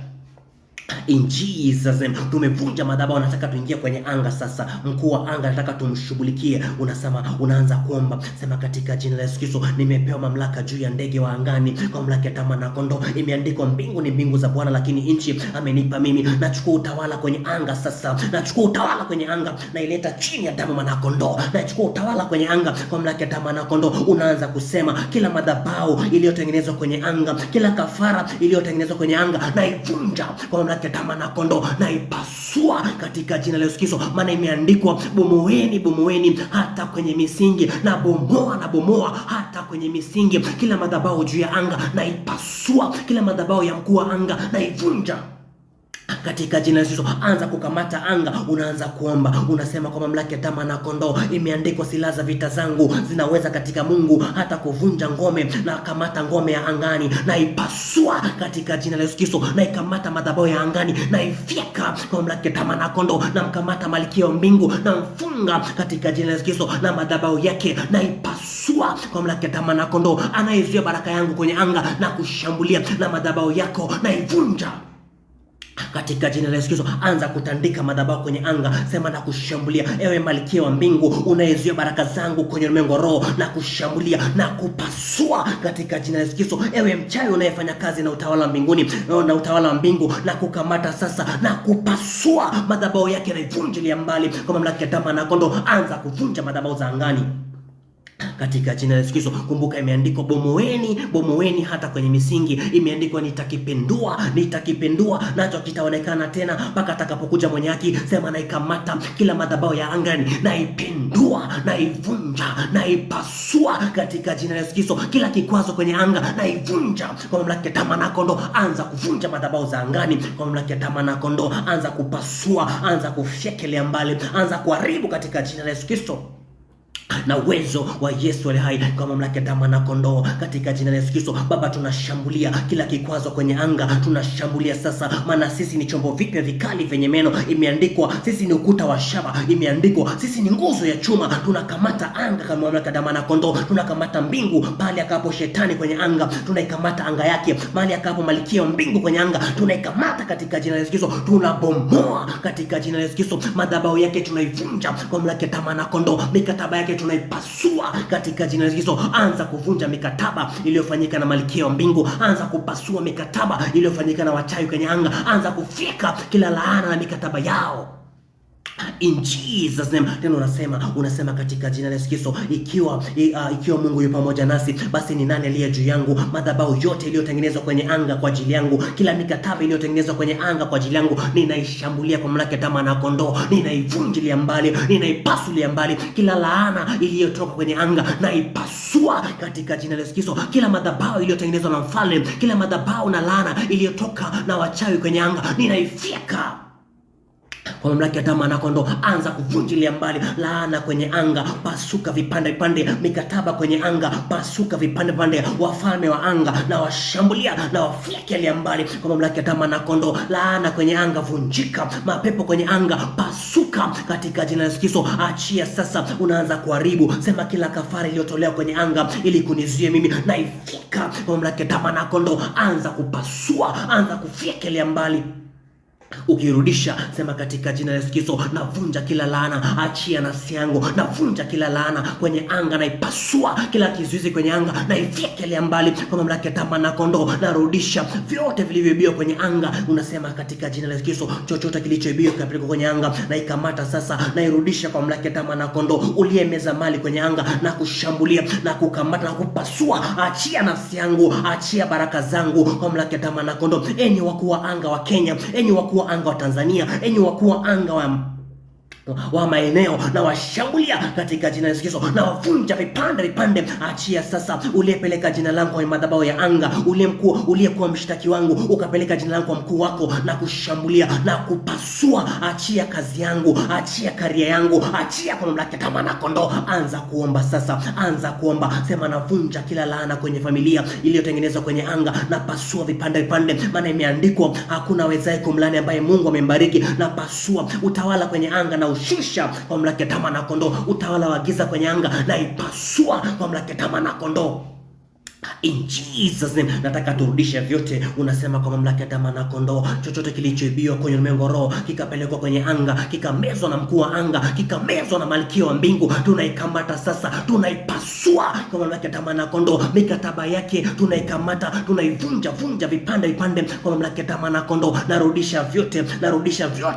In Jesus name. Tumevunja madhabahu. Nataka tuingie kwenye anga sasa. Mkuu wa anga nataka tumshughulikie. Unasema, unaanza kuomba. Sema katika jina la Yesu Kristo, nimepewa mamlaka juu ya ndege wa angani kwa mamlaka ya damu ya mwanakondoo. Imeandikwa mbingu ni mbingu za Bwana, lakini nchi amenipa mimi. Nachukua utawala kwenye anga sasa. Nachukua utawala kwenye anga na ileta chini ya damu ya mwanakondoo. Nachukua utawala kwenye anga kwa mamlaka ya damu ya mwanakondoo. Unaanza kusema kila madhabahu iliyotengenezwa kwenye anga, kila kafara iliyotengenezwa kwenye anga, na ivunja kwa mamlaka ya damu ya mwanakondoo, na ipasua katika jina la Yesu Kristo. Maana imeandikwa, bomoeni hata kwenye misingi, na bomoa hata kwenye misingi kila madhabahu juu ya anga, na ipasua kila madhabahu ya mkuu wa anga, na ivunja katika jina la Yesu. Anza kukamata anga. Unaanza kuomba. Unasema kwa mamlaka ya damu na kondoo, imeandikwa silaha za vita zangu zinaweza katika Mungu hata kuvunja ngome. Na kamata ngome ya angani na ipasua katika jina la Yesu Kristo, na ikamata madhabahu ya angani na ifyeka kwa mamlaka ya damu na kondoo, na mkamata malkia wa mbingu na mfunga katika jina la Yesu Kristo na madhabahu yake, na ipasua kwa mamlaka ya damu na kondoo. Anayezuia baraka yangu kwenye anga na kushambulia na madhabahu yako, na ivunja katika jina la Yesu Kristo. Anza kutandika madhabahu kwenye anga. Sema na kushambulia, ewe malkia wa mbingu unayezuia baraka zangu kwenye ulimwengu roho, na kushambulia na kupasua katika jina la Yesu Kristo. Ewe mchawi unayefanya kazi na utawala wa mbinguni na utawala wa mbingu, na kukamata sasa na kupasua madhabahu yake, na ivunjilia mbali kwa mamlaka ya damu na kondoo. Anza kuvunja madhabahu za angani katika jina la Yesu Kristo. Kumbuka imeandikwa, bomoeni hata kwenye misingi. Imeandikwa nitakipendua nacho kitaonekana tena mpaka atakapokuja mwenye haki. Sema na ikamata kila madhabahu ya angani, na ipendua na ivunja na ipasua katika jina la Yesu Kristo. Kila kikwazo kwenye anga na ivunja kwa mamlaka ya damu na kondoo. Anza kuvunja madhabahu za angani kwa mamlaka ya damu na kondoo. Anza kupasua, anza kufyekelea mbali, anza kuharibu katika jina la Yesu Kristo na uwezo wa Yesu aliye hai kwa mamlaka ya damu na kondoo katika jina la Yesu Kristo. Baba, tunashambulia kila kikwazo kwenye anga, tunashambulia sasa, maana sisi ni chombo vipya vikali vyenye meno. Imeandikwa sisi ni ukuta wa shaba, imeandikwa sisi ni nguzo ya chuma. Tunakamata anga kwa mamlaka ya damu na kondoo, tunakamata mbingu mahali akapo shetani kwenye anga, tunaikamata anga yake. Mahali akapo malkia wa mbingu kwenye anga, tunaikamata katika jina la Yesu Kristo. Tunabomoa katika jina la Yesu Kristo madhabahu yake, tunaivunja kwa mamlaka ya damu na kondoo. Mikataba yake tunaipasua katika jina la Yesu Kristo. Anza kuvunja mikataba iliyofanyika na malkia wa mbingu. Anza kupasua mikataba iliyofanyika na wachawi kwenye anga. Anza kufika kila laana na mikataba yao in Jesus name. Tena unasema katika jina la Yesu Kristo, ikiwa Mungu yupo pamoja nasi, basi ni nani aliye juu yangu? Madhabahu yote iliyotengenezwa kwenye anga kwa ajili yangu, kila mikataba iliyotengenezwa kwenye anga kwa ajili yangu, ninaishambulia kwa mamlaka ya damu na kondoo. Ninaivunjilia mbali, ninaipasulia mbali kila laana iliyotoka kwenye anga, na ipasua katika jina la Yesu Kristo. Kila madhabahu iliyotengenezwa na mfalme, kila madhabahu na laana iliyotoka na wachawi kwenye anga, ninaifika kwa mamlaka ya damu na kondoo. Anza kuvunjilia mbali laana kwenye anga, pasuka vipande vipande. Mikataba kwenye anga, pasuka vipande vipande. Wafalme wa anga na washambulia na wafyekelea mbali kwa mamlaka ya damu na kondoo. Laana kwenye anga vunjika, mapepo kwenye anga pasuka katika jina la Yesu Kristo. Achia sasa, unaanza kuharibu. Sema kila kafara iliyotolewa kwenye anga ili kunizuia mimi, na ifika kwa mamlaka ya damu na kondoo. Anza kupasua, anza kufyekelea mbali Ukirudisha sema katika jina la Yesu Kristo, navunja kila laana, achia nafsi yangu, navunja kila laana kwenye anga, naipasua kila kizuizi kwenye anga, naifyekelea mbali kwa mamlaka ya damu na kondoo, narudisha vyote vilivyoibiwa kwenye anga. Unasema katika jina la Yesu Kristo, chochote kilichoibiwa kikapelekwa kwenye anga, na ikamata sasa, nairudisha kwa mamlaka ya damu na kondoo, uliyemeza mali kwenye anga, na kushambulia na kukamata na kupasua. Achia nafsi yangu, achia baraka zangu kwa mamlaka ya damu na kondoo. Enyi wakuu wa anga wa Kenya, enyi wakuu wa anga wa Tanzania, enyi wakuu wa anga wa maeneo, na washambulia katika jina la Yesu Kristo, na wavunja vipande vipande. Achia sasa, uliyepeleka jina langu kwenye madhabahu ya anga, uliyekuwa mshtaki wangu, ukapeleka jina langu kwa mkuu wako, na kushambulia na kupasua. Achia kazi yangu, achia karia yangu, achia kwa mamlaka kama na kondoo. Anza kuomba sasa, anza kuomba, sema navunja kila laana kwenye familia iliyotengenezwa kwenye anga, na pasua vipande vipande, maana imeandikwa hakuna wezaye kumlani ambaye Mungu amembariki. Na pasua utawala kwenye anga, na ushusha kwa mamlaka ya damu na kondoo. Utawala wa giza kwenye anga, na ipasua kwa mamlaka ya damu na kondoo. In Jesus name, nataka turudishe vyote. Unasema kwa mamlaka ya damu na kondoo, chochote kilichoibiwa kwenye ulimwengu roho, kikapelekwa kwenye anga, kikamezwa na mkuu wa anga, kikamezwa na malkia wa mbingu, tunaikamata sasa, tunaipasua kwa mamlaka ya damu na kondoo. Mikataba yake tunaikamata, tunaivunja vipande vipande kwa mamlaka ya damu na kondoo. Narudisha vyote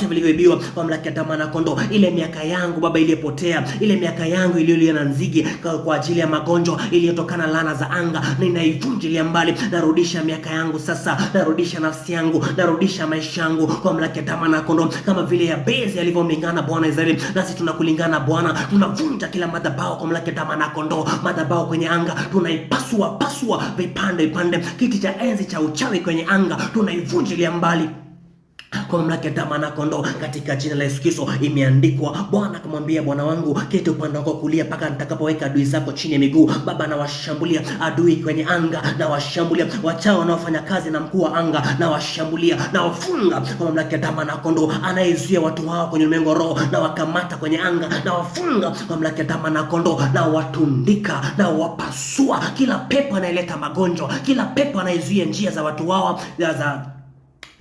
vilivyoibiwa kwa mamlaka ya damu na kondoo. Ile miaka yangu Baba iliyopotea, ile miaka yangu iliyolia na nzige kwa ajili ya magonjwa iliyotokana laana za anga, ninaivunjilia mbali. Narudisha miaka yangu sasa, narudisha nafsi yangu, narudisha maisha yangu kwa mamlaka ya damu na kondoo. Kama vile Yabezi alivyomlingana Bwana Israeli, nasi tunakulingana Bwana. Tunavunja kila madhabahu kwa mamlaka ya damu na kondoo. Madhabahu kwenye anga tunaipasua vipande vipande. Kiti cha enzi cha uchawi kwenye anga tunaivunjilia mbali kwa mamlaka ya damu na kondoo, katika jina la Yesu Kristo. Imeandikwa, Bwana akamwambia Bwana wangu, keti upande wako kulia mpaka nitakapoweka adui zako chini ya miguu. Baba, na washambulia adui kwenye anga, na washambulia wachao wanaofanya kazi na mkuu wa anga, na washambulia na wafunga kwa mamlaka ya damu na kondoo. Anayezuia watu hao kwenye ulimwengu roho, na wakamata kwenye anga, na wafunga kwa mamlaka ya damu na kondoo, na watundika na wapasua kila pepo anayeleta magonjwa, kila pepo anayezuia njia za watu hao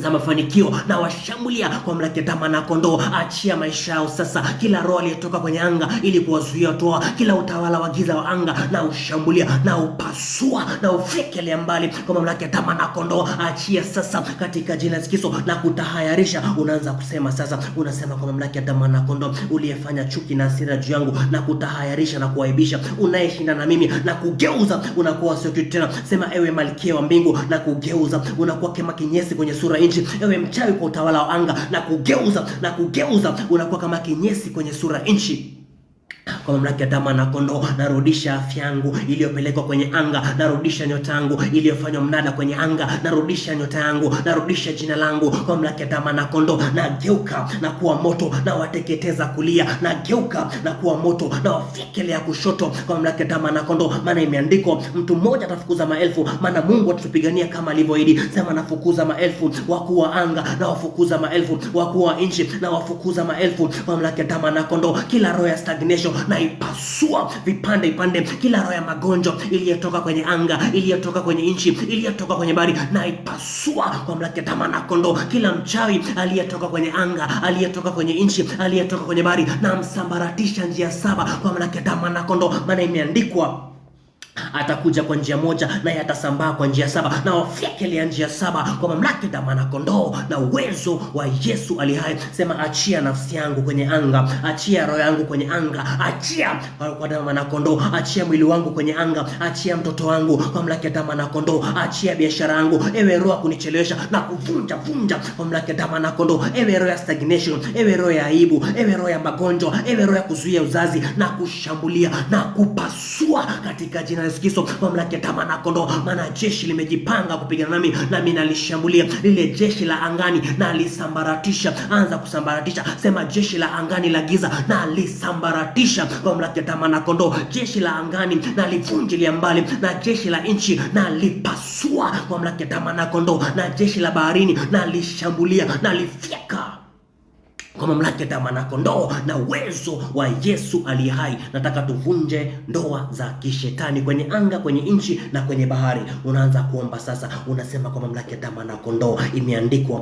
za mafanikio, na washambulia kwa mamlaka ya damu na kondoo. Achia maisha yao sasa, kila roho aliyetoka kwenye anga ili kuwazuia watu, kila utawala wa giza wa anga, na ushambulia na upasua na ufekelea mbali kwa mamlaka ya damu na kondoo. Achia sasa katika jina la Yesu Kristo, na kutahayarisha. Unaanza kusema sasa, unasema kwa mamlaka ya damu na kondoo, uliyefanya chuki na hasira juu yangu, na kutahayarisha na kuaibisha, unayeshinda na mimi, na kugeuza unakuwa sio kitu tena. Sema, ewe malkia wa mbingu, na kugeuza unakuwa kama kinyesi kwenye sura nchi. Ewe mchawi kwa utawala wa anga, na kugeuza unakuwa kama kinyesi kwenye sura nchi. Kwa mamlaka ya damu na kondoo, narudisha afya yangu iliyopelekwa kwenye anga, narudisha nyota yangu iliyofanywa mnada kwenye anga, narudisha nyota yangu, narudisha jina langu kwa mamlaka ya damu na kondoo. Nageuka na kuwa moto, na wateketeza kulia, nageuka na kuwa moto, na wafikelea kushoto kwa mamlaka ya damu na kondoo. Maana imeandikwa, mtu mmoja atafukuza maelfu, maana Mungu atatupigania kama alivyoahidi. Sema, nafukuza maelfu wakuu wa anga, na wafukuza maelfu wakuu wa nchi, na wafukuza maelfu kwa mamlaka ya damu na kondoo. Kila roho ya stagnation na ipasua vipande vipande, kila roho ya magonjwa iliyotoka kwenye anga, iliyotoka kwenye nchi, iliyotoka kwenye bahari, na ipasua kwa mamlaka ya damu na kondoo. Kila mchawi aliyetoka kwenye anga, aliyetoka kwenye nchi, aliyetoka kwenye bahari, na msambaratisha njia saba kwa mamlaka ya damu na kondoo. Maana imeandikwa, atakuja kwa njia moja, naye atasambaa kwa njia saba, na wafyekelea njia saba kwa mamlaka ya damu na kondoo na uwezo wa Yesu aliye hai. Sema, achia nafsi yangu kwenye anga, achia roho yangu kwenye anga, achia kwa damu na kondoo, achia mwili wangu kwenye anga, achia mtoto wangu kwa mamlaka ya damu na kondoo, achia biashara yangu. Ewe roho kunichelewesha, na kuvunja kwa mamlaka ya damu na kondoo. Ewe roho ya stagnation, ewe roho ya aibu, ewe roho ya magonjwa, ewe roho ya kuzuia uzazi, na kushambulia na kupasua katika jina la Yesu Kristo kwa mamlaka ya damu na kondoo. Maana jeshi limejipanga kupigana nami nalishambulia lile jeshi la angani na lisambaratisha. Anza kusambaratisha, sema, jeshi la angani la giza na lisambaratisha kwa mamlaka ya damu na kondoo. Jeshi la angani na livunjilia mbali, na jeshi la nchi na lipasua kwa mamlaka ya damu na kondoo, na jeshi la baharini na lishambulia na lifyeka kwa mamlaka ya damu na kondoo na uwezo wa Yesu aliye hai, nataka tuvunje ndoa za kishetani kwenye anga, kwenye nchi na kwenye bahari. Unaanza kuomba sasa, unasema kwa mamlaka ya damu na kondoo, imeandikwa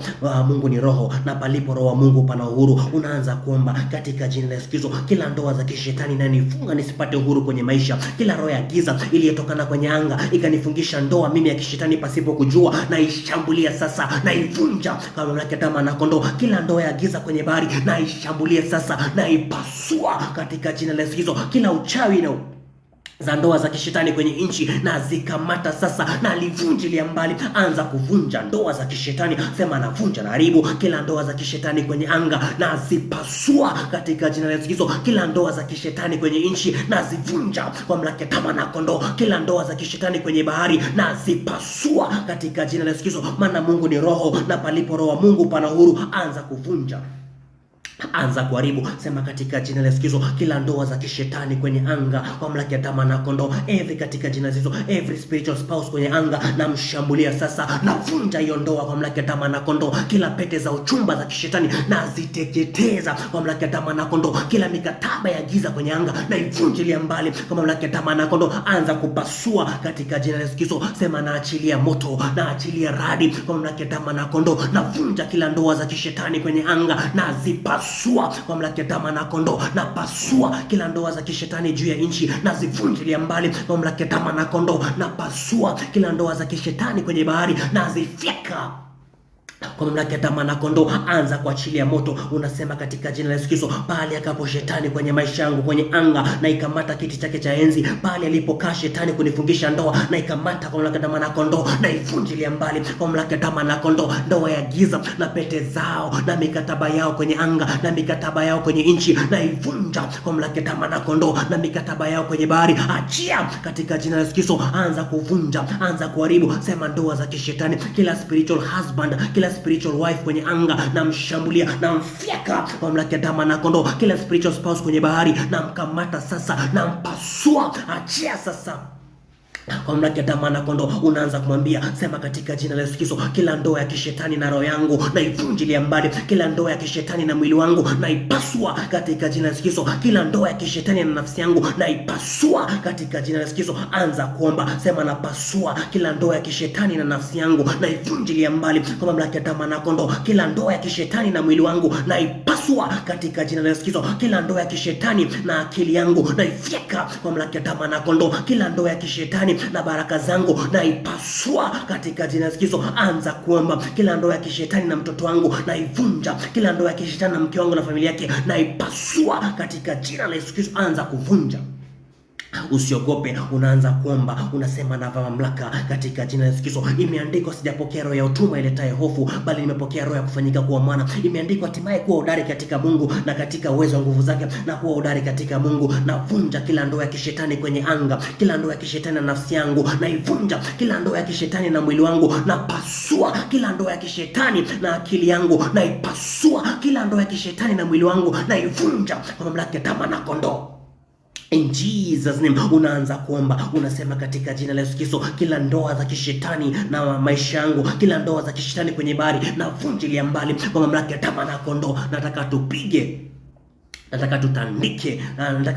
Mungu ni roho na palipo roho wa Mungu pana uhuru. Unaanza kuomba katika jina la Yesu Kristo, kila ndoa za kishetani na nifunga nisipate uhuru kwenye maisha, kila roho ya giza iliyotokana kwenye anga ikanifungisha ndoa mimi ya kishetani pasipo kujua, na ishambulia sasa, na ivunja kwa mamlaka ya damu na kondoo. Kila ndoa ya giza kwenye bahari na ishambulie sasa, na ipasua katika jina la Yesu Kristo. Kila uchawi na za ndoa za kishetani kwenye nchi na zikamata sasa, na livunjilia mbali. Anza kuvunja ndoa za kishetani, sema navunja na haribu kila ndoa za kishetani kwenye anga na zipasua katika jina la Yesu Kristo. Kila ndoa za kishetani kwenye nchi na zivunja kwa mamlaka ya damu na kondoo. Kila ndoa za kishetani kwenye bahari na zipasua katika jina la Yesu Kristo, maana Mungu ni roho na palipo roho wa Mungu pana uhuru. Anza kuvunja, anza kuharibu, sema katika jina la Yesu Kristo, kila ndoa za kishetani kwenye anga kwa mamlaka ya damu na kondoo. Katika jina la Yesu, every spiritual spouse kwenye anga na mshambulia sasa, na vunja hiyo ndoa kwa mamlaka ya damu na kondoo. Kila pete za uchumba za kishetani na ziteketeza kwa mamlaka ya damu na kondoo. Kila mikataba ya giza kwenye anga na ivunjilia mbali kwa mamlaka ya damu na kondoo. Anza kupasua katika jina la Yesu Kristo, sema naachilia moto, naachilia radi kwa mamlaka ya damu na kondoo. Na vunja kila ndoa za kishetani kwenye anga na zipasua kwa mamlaka ya damu na kondoo. Na pasua kila ndoa za kishetani juu ya nchi na zivunjilia mbali kwa mamlaka ya damu na kondoo. Na pasua kila ndoa za kishetani kwenye bahari na zifyeka kwa mamlaka ya damu na kondoo. Anza kuachilia moto, unasema katika jina la Yesu Kristo, pale akapo shetani kwenye maisha yangu kwenye anga na ikamata kiti chake cha enzi, pale alipokaa shetani kunifungisha ndoa na ikamata kwa mamlaka ya damu na kondoo, na ivunjilia mbali kwa mamlaka ya damu na kondoo. Ndoa ya giza na pete zao na mikataba yao kwenye anga na mikataba yao kwenye nchi na ivunja kwa mamlaka ya damu na kondoo. Na mikataba yao kwenye bahari achia katika jina la Yesu Kristo. Anza kuvunja, anza kuharibu, sema ndoa za kishetani, kila spiritual husband, kila spiritual wife kwenye anga na mshambulia na mfyeka kwa mamlaka ya damu na kondoo. Kila spiritual spouse kwenye bahari na mkamata sasa na mpasua, achia sasa kwa mamlaka ya damu na kondoo. Unaanza kumwambia, sema katika jina la Yesu Kristo, kila ndoa ya kishetani na roho yangu na ivunjilia mbali. Kila ndoa ya kishetani na mwili wangu na ipasua katika jina la Yesu Kristo. Kila ndoa ya kishetani na nafsi yangu na ipasua katika jina la Yesu Kristo. Anza kuomba, sema napasua kila ndoa ya kishetani na nafsi yangu na ivunjilia mbali kwa mamlaka ya damu na kondoo. Kila ndoa ya kishetani na mwili wangu na ipasua katika jina la Yesu Kristo. Kila ndoa ya kishetani na akili yangu na ifyeka kwa mamlaka ya damu na kondoo. Kila ndoa ya kishetani na baraka zangu na ipasua katika jina la Yesu Kristo. Anza kuomba, kila ndoa ya kishetani na mtoto wangu na ivunja. Kila ndoa ya kishetani na mke wangu na familia yake na ipasua katika jina la Yesu Kristo. Anza kuvunja. Usiogope, unaanza kuomba, unasema na mamlaka katika jina la Yesu Kristo. Imeandikwa, sijapokea roho ya utumwa iletaye hofu, bali nimepokea roho ya kufanyika kuwa mwana. Imeandikwa, hatimaye kuwa hodari katika Mungu na katika uwezo wa nguvu zake, na kuwa hodari katika Mungu. Na vunja kila ndoa ya kishetani kwenye anga, kila ndoa ya kishetani na nafsi yangu na ivunja. Kila ndoa ya kishetani na mwili wangu na pasua. Kila ndoa ya kishetani na akili yangu na ipasua. Kila ndoa ya kishetani na mwili wangu na ivunja kwa mamlaka ya damu na kondoo. In Jesus name, unaanza kuomba, unasema katika jina la Yesu Kristo, kila ndoa za kishetani na maisha yangu, kila ndoa za kishetani kwenye bahari na vunjilia mbali kwa mamlaka ya damu na kondoo. Nataka tupige, nataka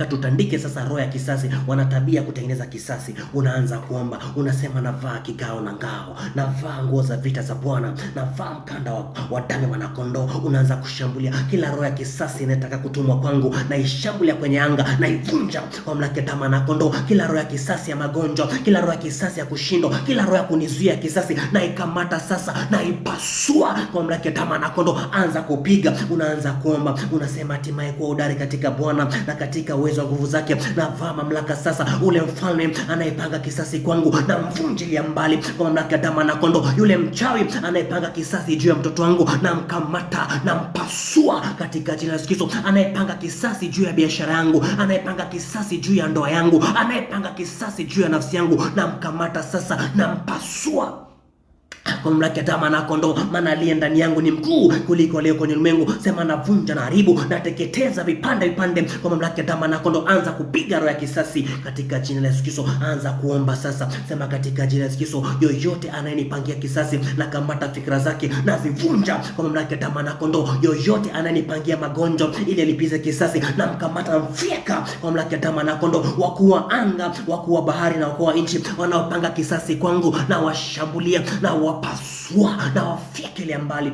tutandike sasa roho ya kisasi. Wana tabia kutengeneza kisasi. Unaanza kuomba, unasema navaa kikao na ngao, navaa nguo za vita za Bwana, navaa mkanda wa damu na kondoo. Unaanza kushambulia kila roho ya kisasi inataka kutumwa kwangu, na ishambulia kwenye anga na ivunja kwa mamlaka ya damu na kondoo. Kila roho ya kisasi ya magonjwa, kila roho ya kisasi ya kushindwa, kila roho ya kunizuia kisasi na ikamata sasa na ipasua kwa mamlaka ya damu na kondoo. Anza kupiga, unaanza kuomba, unasema hatimaye kuwa hodari katika Bwana na katika uwezo wa nguvu zake. Na vaa mamlaka sasa, ule mfalme anayepanga kisasi kwangu na mvunjilia mbali kwa mamlaka ya damu na kondoo. Yule mchawi anayepanga kisasi juu ya mtoto wangu na mkamata na mpasua katika jina la Yesu Kristo. Anayepanga kisasi juu ya biashara yangu, anayepanga kisasi juu ya ndoa yangu, anayepanga kisasi juu ya nafsi yangu na mkamata sasa na mpasua kwa mamlaka ya damu na kondoo, maana aliye ndani yangu ni mkuu kuliko aliye kwenye ulimwengu. Sema navunja na haribu na teketeza vipande vipande kwa mamlaka ya damu na kondoo. Anza kupiga roho ya kisasi katika jina la Yesu Kristo. Anza kuomba sasa, sema katika jina la Yesu Kristo, yoyote anayenipangia kisasi na kamata fikra zake na zivunja kwa mamlaka ya damu na kondoo. Yoyote anayenipangia magonjwa ili alipize kisasi na mkamata mfieka kwa mamlaka ya damu na kondoo. Wakuu wa anga, wakuu wa bahari na wakuu wa nchi wanaopanga kisasi kwangu na washambulia na wapasua na wafyekele mbali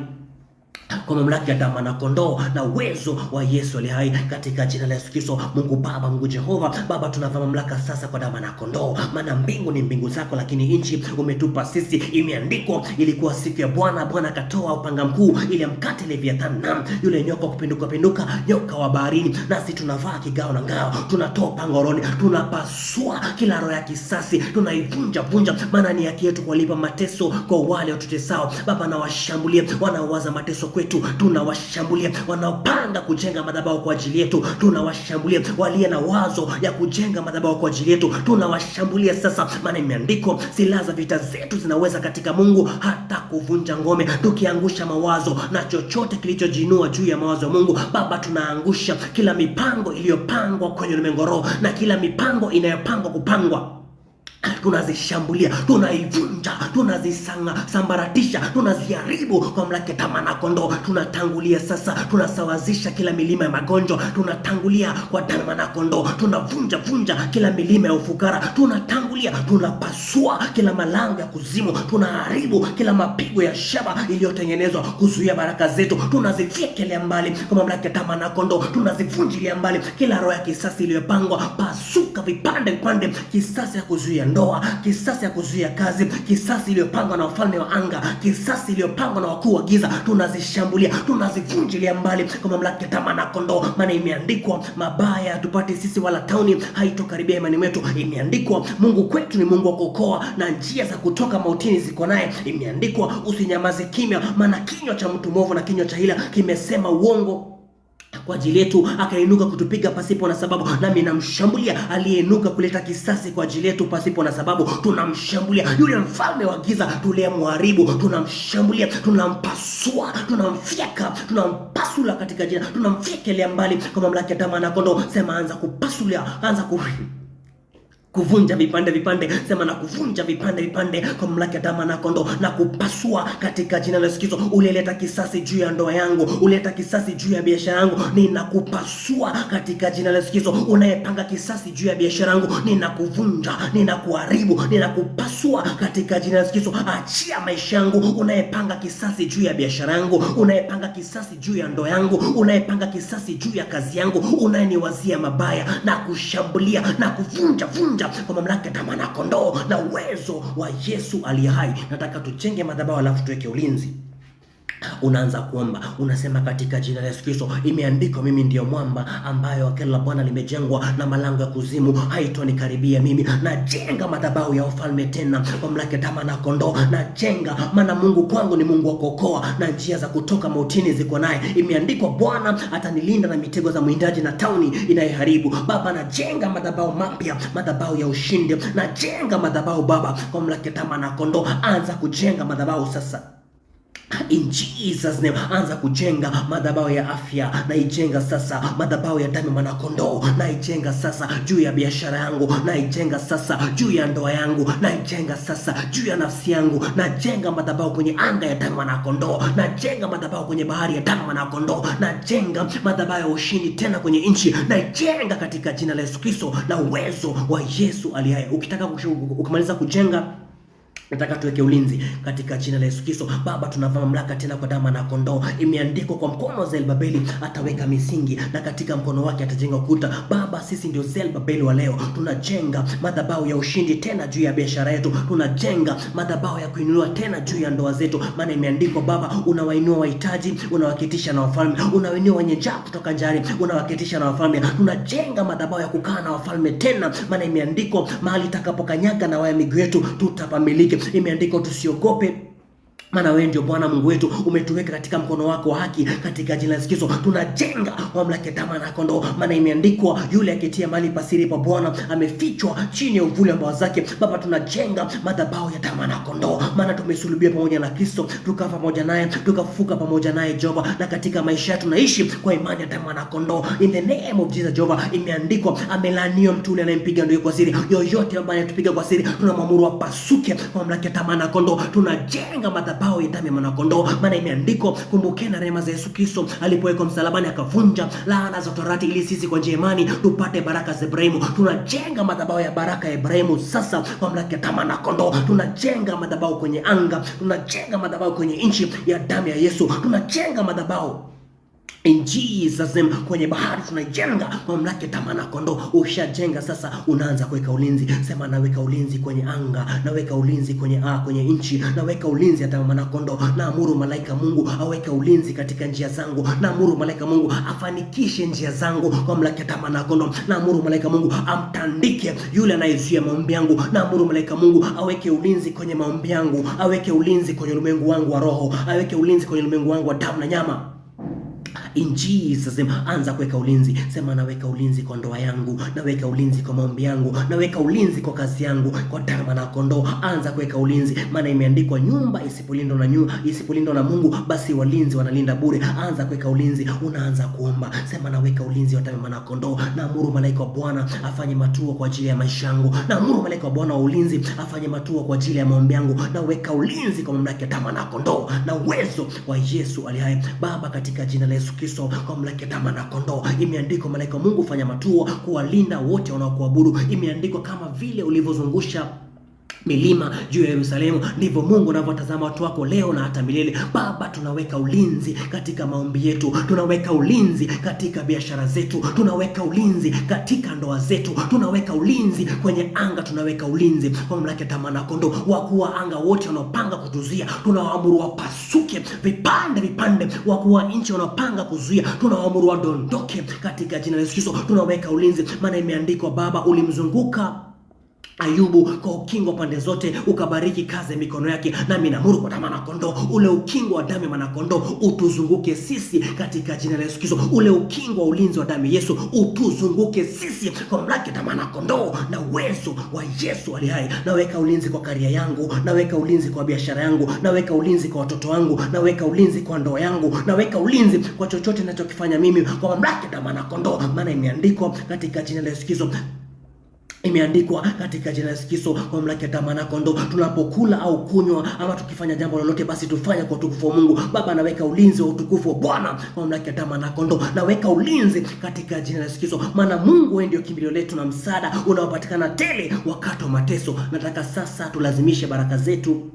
kwa mamlaka ya damu na kondoo na uwezo wa Yesu aliye hai katika jina la Yesu Kristo. Mungu Baba, Mungu Jehova, Baba tunavaa mamlaka sasa kwa damu na kondoo, maana mbingu ni mbingu zako, lakini nchi umetupa sisi. Imeandikwa, ilikuwa siku ya Bwana, Bwana akatoa upanga mkuu ili amkate Leviathan, yule nyoka kupinduka pinduka, nyoka wa baharini. Nasi tunavaa kigao na ngao, tunatoa upanga oroni, tunapasua kila roho ya kisasi, tunaivunja vunja, maana ni haki yetu kulipa mateso kwa wale watutesao. Baba, na washambulie wanaowaza mateso kwetu, tunawashambulia. Wanaopanga kujenga madhabahu kwa ajili yetu, tunawashambulia. Walio na wazo ya kujenga madhabahu kwa ajili yetu, tunawashambulia sasa, maana imeandikwa, silaha za vita zetu zinaweza katika Mungu hata kuvunja ngome. Tukiangusha mawazo na chochote kilichojinua juu ya mawazo ya Mungu, Baba tunaangusha kila mipango iliyopangwa kwenye ulimwengu roho na kila mipango inayopangwa kupangwa, tunazishambulia, tunaivunja, tunazisambaratisha, tunaziharibu kwa mamlaka ya damu na kondoo. Tunatangulia sasa, tunasawazisha kila milima ya magonjwa, tunatangulia kwa damu na kondoo. Tunavunja kila milima ya ufukara, tunatangulia, tunapasua kila malango ya kuzimu, tunaharibu kila mapigo ya shaba iliyotengenezwa kuzuia baraka zetu, tunazifyekelea mbali kwa mamlaka ya damu na kondoo. Tunazivunjilia mbali kila roho ya kisasi iliyopangwa, pasuka vipande vipande, kisasi ya kuzuia ndoa, kisasi ya kuzuia kazi, kisasi iliyopangwa na wafalme wa anga, kisasi iliyopangwa na wakuu wa giza, tunazishambulia, tunazivunjilia mbali kwa mamlaka ya damu na kondoo. Maana imeandikwa, mabaya hatupati sisi, wala tauni haitokaribia imani yetu. Imeandikwa, Mungu kwetu ni Mungu wa kuokoa, na njia za kutoka mautini ziko naye. Imeandikwa, usinyamaze kimya, maana kinywa cha mtu mwovu na kinywa cha hila kimesema uongo kwa ajili yetu, akainuka kutupiga pasipo na sababu. Nami namshambulia aliyeinuka kuleta kisasi kwa ajili yetu pasipo na sababu. Tunamshambulia yule mfalme wa giza tuliyemharibu, tunamshambulia, tunampasua, tunamfyeka, tunampasula katika jina, tunamfyekelea mbali kwa mamlaka ya damu na kondoo. Sema anza kupasulia, anza kuvunja vipande vipande, sema na kuvunja vipande vipande kwa mamlaka ya damu na kondoo, na kupasua katika jina la Yesu Kristo. Ulileta kisasi juu ya ndoa yangu, ulileta kisasi juu ya biashara yangu, ninakupasua katika jina la Yesu Kristo. Unayepanga kisasi juu ya biashara yangu, ninakuvunja, ninakuharibu, ninakupasua katika jina la Yesu Kristo. Achia maisha yangu. Unayepanga kisasi juu ya biashara yangu, unayepanga kisasi juu ya ndoa yangu, unayepanga kisasi juu ya kazi yangu, unayeniwazia mabaya, na kushambulia na kuvunja kwa mamlaka ya damu na kondoo na uwezo wa Yesu aliye hai. Nataka tujenge madhabahu alafu tuweke ulinzi. Unaanza kuomba, unasema katika jina la Yesu Kristo, imeandikwa, mimi ndio mwamba ambayo akili la Bwana limejengwa, na malango ya kuzimu haitonikaribia mimi. Najenga madhabahu ya ufalme tena kwa mamlaka ya damu na kondoo. Najenga, maana Mungu kwangu ni Mungu wa kuokoa, na njia za kutoka mautini ziko naye. Imeandikwa, Bwana atanilinda na mitego za mwindaji na tauni inayoharibu. Baba, najenga madhabahu mapya, madhabahu ya ushindi. Najenga madhabahu Baba kwa mamlaka ya damu na kondoo. Anza kujenga madhabahu sasa, in Jesus name. Anza kujenga madhabahu ya afya, na ijenga sasa madhabahu ya damu na kondoo, na ijenga sasa juu ya biashara yangu, na ijenga sasa juu ya ndoa yangu, na ijenga sasa juu ya nafsi yangu. Na jenga madhabahu kwenye anga ya damu na kondoo, na jenga madhabahu kwenye bahari ya damu na kondoo, na jenga madhabahu ya ushindi tena kwenye nchi, na ijenga katika jina la Yesu Kristo na uwezo wa Yesu aliye hai. Ukitaka ukimaliza kujenga, nataka tuweke ulinzi katika jina la Yesu Kristo. Baba, tunavaa mamlaka tena kwa damu na kondoo. Imeandikwa, kwa mkono wa Zelbabeli ataweka misingi, na katika mkono wake atajenga ukuta. Baba, sisi ndio Zelbabeli wa leo. Tunajenga madhabahu ya ushindi tena juu ya biashara yetu. Tunajenga madhabahu ya kuinuliwa tena juu ya ndoa zetu, maana imeandikwa, Baba, unawainua wahitaji, unawaketisha na wafalme. Unawainua wenye njaa kutoka njari, unawaketisha na wafalme. Tunajenga madhabahu ya kukaa na wafalme tena, maana imeandikwa, mahali takapokanyaga na waya miguu yetu tutapamiliki. Imeandikwa, tusiogope Maana wewe ndio Bwana Mungu wetu, umetuweka katika mkono wako wa haki, katika jina la Yesu Kristo tunajenga mamlaka ya damu na kondoo. Maana imeandikwa, yule akitia mahali pasiri pa Bwana amefichwa chini ya uvuli wa mbawa zake. Baba, tunajenga madhabahu ya damu na kondoo, maana tumesulubiwa pamoja na Kristo, tukafa pamoja naye, tukafufuka pamoja naye Jehova, na katika maisha yetu tunaishi kwa imani ya damu na kondoo. In the name of Jesus Jehova, imeandikwa, amelaaniwa mtu yule anayempiga ndugu kwa siri. Yoyote ambaye anatupiga kwa siri tunamwamuru apasuke kwa mamlaka ya damu na kondoo. Tunajenga madhabahu ya damu ya mwanakondoo, maana imeandikwa, kumbukeni rehema za Yesu Kristo alipowekwa msalabani akavunja laana za Torati ili sisi kwa njia ya imani tupate baraka za Ibrahimu. Tunajenga madhabahu ya baraka ya Ibrahimu sasa kwa mamlaka ya damu na kondoo. Tunajenga madhabahu kwenye anga, tunajenga madhabahu kwenye nchi ya damu ya Yesu, tunajenga madhabahu in Jesus name kwenye bahari, tunajenga kwa mamlaka ya damu na kondoo. Ushajenga sasa, unaanza kuweka ulinzi. Sema, naweka ulinzi kwenye anga, naweka ulinzi kwenye nchi, naweka ulinzi ya damu na kondoo. Naamuru malaika Mungu aweke ulinzi katika njia zangu. Naamuru malaika Mungu afanikishe njia zangu kwa mamlaka ya damu na kondoo. Naamuru malaika Mungu amtandike yule anayezuia maombi yangu. Naamuru malaika Mungu aweke ulinzi kwenye maombi yangu, aweke ulinzi kwenye ulimwengu wangu wa roho, aweke ulinzi kwenye ulimwengu wangu wa damu na nyama. In Jesus name, anza kuweka ulinzi. Sema, naweka ulinzi kwa ndoa yangu, naweka ulinzi kwa maombi yangu, naweka ulinzi kwa kazi yangu kwa damu na kondoo. Anza kuweka ulinzi, maana imeandikwa, nyumba isipolindwa na Mungu basi walinzi wanalinda bure. Anza kuweka ulinzi, unaanza kuomba. Sema, naweka ulinzi wa damu na kondoo. Naamuru malaika wa Bwana afanye matua kwa ajili ya maisha yangu. Naamuru malaika wa Bwana wa ulinzi afanye matua kwa ajili ya maombi yangu. Naweka ulinzi kwa mamlaka ya damu na kondoo na uwezo wa Yesu aliye hai. Baba, katika jina la Yesu Kristo, kwa mamlaka ya damu na kondoo, imeandikwa, malaika Mungu fanya matua kuwalinda wote wanaokuabudu. Imeandikwa, kama vile ulivyozungusha milima juu ya Yerusalemu, ndivyo Mungu anavyotazama watu wako leo na hata milele. Baba, tunaweka ulinzi katika maombi yetu, tunaweka ulinzi katika biashara zetu, tunaweka ulinzi katika ndoa zetu, tunaweka ulinzi kwenye anga, tunaweka ulinzi kwa mamlaka ya damu na kondoo. Wakuu wa anga wote wanaopanga kutuzuia, tunawaamuru wapasuke vipande vipande. Wakuu wa nchi wanaopanga kuzuia, tunawaamuru wadondoke katika jina la Yesu Kristo. Tunaweka ulinzi, maana imeandikwa, Baba, ulimzunguka Ayubu kwa ukingo pande zote, ukabariki kazi ya mikono yake. Nami naamuru kwa damu na kondoo, ule ukingo wa damu ya kondoo utuzunguke sisi katika jina la Yesu Kristo. Ule ukingo wa ulinzi wa damu Yesu utuzunguke sisi kwa mamlaka ya damu na kondoo na uwezo wa Yesu aliye hai. Naweka ulinzi kwa karia yangu, naweka ulinzi kwa biashara yangu, naweka ulinzi kwa watoto wangu, naweka ulinzi kwa ndoa yangu, naweka ulinzi kwa chochote ninachokifanya mimi kwa mamlaka ya damu na kondoo, maana imeandikwa katika jina la Yesu Kristo. Imeandikwa katika jina la Yesu Kristo, kwa mamlaka ya damu na kondoo, tunapokula au kunywa ama tukifanya jambo lolote, basi tufanye kwa utukufu wa Mungu. Baba, naweka ulinzi wa utukufu wa Bwana kwa mamlaka ya damu na kondoo, naweka ulinzi katika jina la Yesu Kristo, maana Mungu wewe ndio kimbilio letu na msaada unaopatikana tele wakati wa mateso. Nataka sasa tulazimishe baraka zetu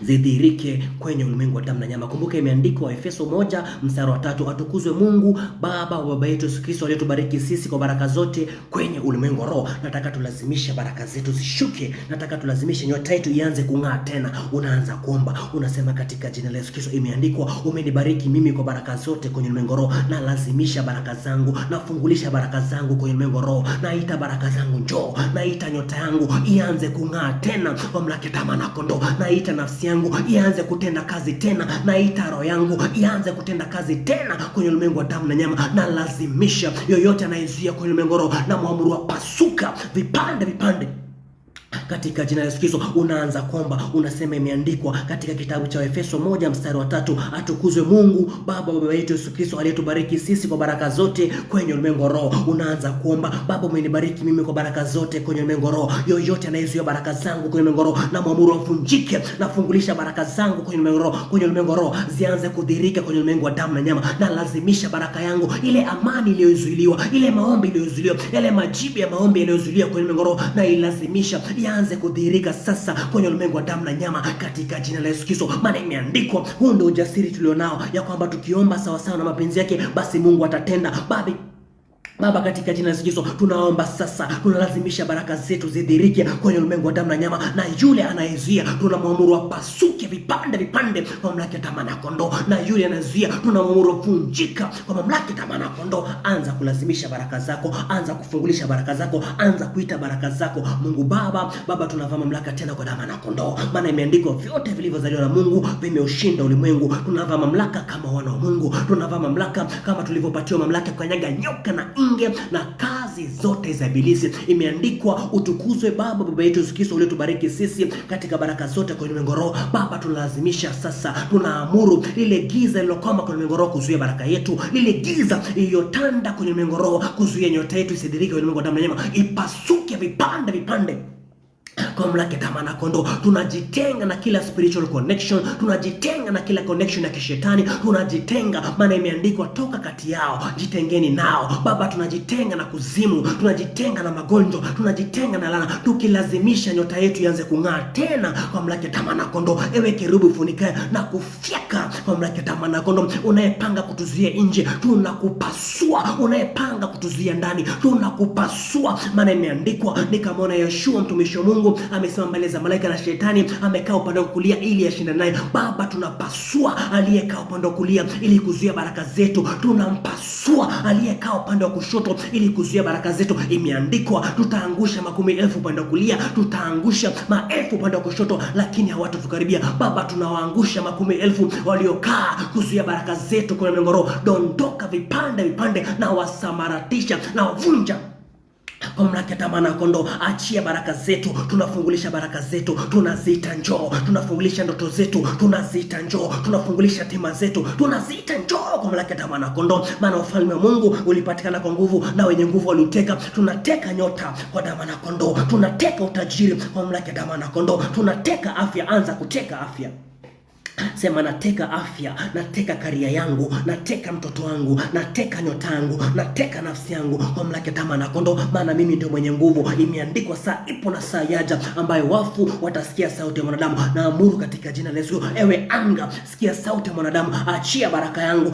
zidhirike kwenye ulimwengu wa damu na nyama. Kumbuka imeandikwa Efeso 1:3, atukuzwe Mungu Baba wa baba yetu Yesu Kristo aliyetubariki sisi kwa baraka zote kwenye ulimwengu wa roho. Nataka tulazimishe baraka zetu zishuke, nataka tulazimishe nyota yetu ianze kung'aa tena. Unaanza kuomba, unasema, katika jina la Yesu Kristo, imeandikwa, umenibariki mimi kwa baraka zote kwenye ulimwengu wa roho. Na lazimisha baraka zangu, nafungulisha baraka zangu kwenye ulimwengu wa roho. Naita baraka zangu njoo, naita nyota yangu ianze kung'aa tena kwa mamlaka ya damu na kondoo. Naita nafsi yangu ianze kutenda kazi tena, naita roho yangu ianze kutenda kazi tena kwenye ulimwengu wa damu na nyama. Na lazimisha yoyote anayezuia kwenye ulimwengu wa roho, na muamuru pasuka vipande vipande katika jina la Yesu Kristo. Unaanza kuomba, unasema imeandikwa katika kitabu cha Efeso 1:3, atukuzwe Mungu Baba wa baba yetu Yesu Kristo aliyetubariki sisi kwa baraka zote kwenye ulimwengu wa roho. Unaanza kuomba, Baba, umenibariki mimi kwa baraka zote kwenye ulimwengu wa roho. Yoyote anayezuia baraka zangu kwenye ulimwengu wa roho, na muamuru avunjike. Nafungulisha baraka zangu kwenye ulimwengu wa roho, kwenye ulimwengu wa roho zianze kudhirika kwenye ulimwengu wa damu na nyama. Na lazimisha baraka yangu, ile amani iliyozuiliwa, ile maombi iliyozuiliwa, ile majibu ya maombi yaliyozuiliwa kwenye ulimwengu wa roho, na ilazimisha ianze kudhihirika sasa kwenye ulimwengu wa damu na nyama katika jina la Yesu Kristo. Maana imeandikwa, huu ndio ujasiri tulionao, ya kwamba tukiomba sawa sawa na mapenzi yake, basi Mungu atatenda. Baba, katika jina la Yesu tunaomba sasa, tunalazimisha baraka zetu zidhirike kwenye ulimwengu wa damu na nyama, na yule anayezuia tunamwamuru apasuke vipande vipande kwa mamlaka ya damu na kondoo, na yule anayezuia tunamwamuru vunjika kwa mamlaka ya damu na kondoo. Anza kulazimisha baraka zako, anza kufungulisha baraka zako, anza kuita baraka zako. Mungu Baba, tunavaa mamlaka tena kwa damu na kondoo, maana imeandikwa vyote vilivyozaliwa na Mungu vimeushinda ulimwengu. Tunavaa mamlaka kama wana wa Mungu, tunavaa mamlaka kama tulivyopatiwa mamlaka kukanyaga nyoka na na kazi zote za ibilisi. Imeandikwa, utukuzwe Baba yetu Yesu Kristo uliyetubariki sisi katika baraka zote kwenye ulimwengu roho. Baba, tunalazimisha sasa, tunaamuru lile giza lilokoma kwenye ulimwengu roho kuzuia baraka yetu, lile giza iliyotanda kwenye ulimwengu roho kuzuia nyota yetu isidirike kwenye ulimwengu wa damu na nyama, ipasuke vipande vipande kwa mamlaka ya damu na kondoo. Tunajitenga na kila spiritual connection, tunajitenga na kila connection ya kishetani, tunajitenga, maana imeandikwa, toka kati yao, jitengeni nao. Baba, tunajitenga na kuzimu, tunajitenga na magonjwa, tunajitenga na laana, tukilazimisha nyota yetu ianze kung'aa tena kwa mamlaka ya damu na kondoo. Ewe kerubi funikae na kufyeka kwa mamlaka ya damu na kondoo. Unayepanga kutuzuia nje, tunakupasua. Unayepanga kutuzuia ndani, tunakupasua, maana imeandikwa, nikamwona Yoshua mtumishi wa Mungu amesimama mbele za malaika na shetani amekaa upande wa kulia ili ashindane naye. Baba, tunapasua aliyekaa upande wa kulia ili kuzuia baraka zetu, tunampasua aliyekaa upande wa kushoto ili kuzuia baraka zetu. Imeandikwa, tutaangusha 10,000 upande wa kulia, tutaangusha 1000 upande wa kushoto, lakini hawatatukaribia. Baba, tunawaangusha 10,000 waliokaa kuzuia baraka zetu kwa mlango roho. Dondoka vipande vipande na wasamaratisha na wavunja kwa mamlaka ya damu na kondoo. Achia baraka zetu, tunafungulisha baraka zetu, tunaziita njoo. Tunafungulisha ndoto zetu, tunaziita njoo. Tunafungulisha tima zetu, tunaziita njoo kwa mamlaka ya damu na kondoo. Maana ufalme wa Mungu ulipatikana kwa nguvu, na wenye nguvu waliuteka. Tunateka nyota kwa damu na kondoo, tunateka utajiri kwa mamlaka ya damu na kondoo, tunateka afya. Anza kuteka afya. Sema, nateka afya, nateka karia yangu, nateka mtoto wangu, nateka nyota yangu, nateka nafsi yangu kwa mamlaka ya damu na kondoo, maana mimi ndio mwenye nguvu. Imeandikwa, saa ipo na saa yaja ambayo wafu watasikia sauti ya mwanadamu. Naamuru katika jina la Yesu, ewe anga, sikia sauti ya mwanadamu, achia baraka yangu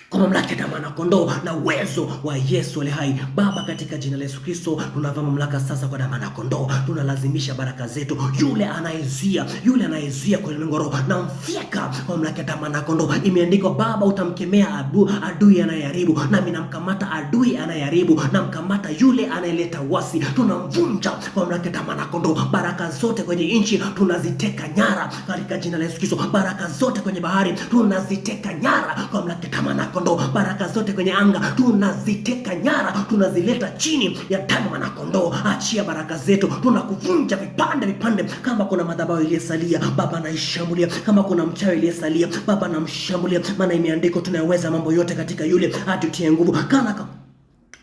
kwa mamlaka ya damu na kondoo na uwezo wa Yesu aliye hai. Baba, katika jina la Yesu Kristo tunavaa mamlaka sasa kwa damu na kondoo, tunalazimisha baraka zetu. Yule anayezuia kwenye lengo roho na mfyeka kwa mamlaka ya damu na kondoo. Imeandikwa, Baba, utamkemea adui anayeharibu, nami namkamata adui anayeharibu, namkamata yule anayeleta uasi, tunamvunja kwa mamlaka ya damu na kondoo. Baraka zote kwenye nchi tunaziteka nyara katika jina la Yesu Kristo. Baraka zote kwenye bahari tunaziteka nyara kwa mamlaka ya damu na kondoo. Baraka zote kwenye anga tunaziteka nyara, tunazileta chini ya damu na kondoo. Achia baraka zetu, tunakuvunja vipande vipande. Kama kuna madhabahu iliyosalia, Baba, naishambulia. Kama kuna mchawi iliyosalia, Baba, namshambulia, maana imeandikwa, tunaweza mambo yote katika yule atutie nguvu.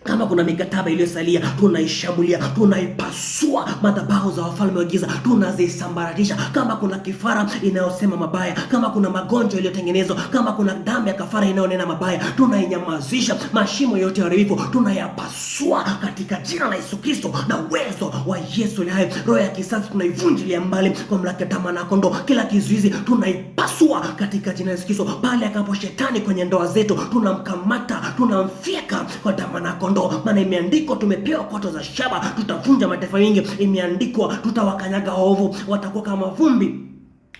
Kama kuna mikataba iliyosalia, tunaishambulia, tunaipasua. Madhabahu za wafalme wa giza tunazisambaratisha. Kama kuna kifara inayosema mabaya, kama kuna magonjwa yaliyotengenezwa, kama kuna damu ya kafara inayonena mabaya, tunainyamazisha. Mashimo yote ya uharibifu tunayapasua katika jina la Yesu Kristo na uwezo wa Yesu aliye hai. Roho ya kisasi tunaivunjilia mbali kwa mamlaka ya damu na kondoo. Kila kizuizi tunaipasua katika jina la Yesu Kristo. Pale akapo shetani kwenye ndoa zetu, tunamkamata, tunamfyeka kwa damu na kondoo. Maana imeandikwa, tumepewa kwato za shaba, tutavunja mataifa mengi. Imeandikwa, tutawakanyaga waovu, watakuwa kama vumbi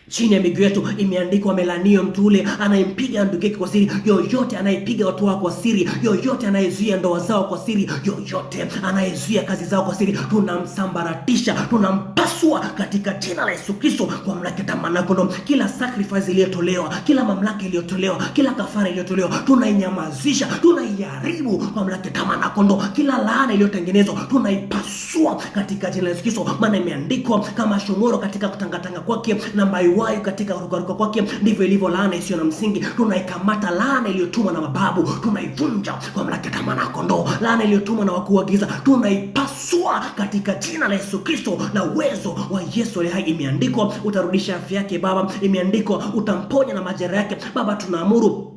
chini ya miguu yetu. Imeandikwa, amelaniwa mtu ule anayempiga ndugu yake kwa siri, yoyote anayepiga watu wao kwa siri, yoyote anayezuia ndoa zao kwa siri, yoyote anayezuia kazi zao kwa siri, tunamsambaratisha, tunampasua katika jina la Yesu Kristo kwa mamlaka ya damu na kondoo. Kila sacrifice iliyotolewa, kila mamlaka iliyotolewa, kila kafara iliyotolewa, tunainyamazisha, tunaiharibu kwa mamlaka ya damu na kondoo. Kila laana iliyotengenezwa tunaipasua katika jina la Yesu Kristo, maana imeandikwa, kama shomoro katika kutangatanga kwake na mbayuwayu katika kurukaruka kwake, ndivyo ilivyo laana isiyo na msingi. Tunaikamata laana iliyotumwa na mababu, tunaivunja kwa mamlaka ya damu na kondoo. Laana iliyotumwa na wakuu wa giza tunaipasua katika jina la Yesu Kristo na uwezo wa Yesu aliye hai. Imeandikwa, utarudisha afya yake Baba. Imeandikwa, utamponya na majeraha yake Baba. Tunaamuru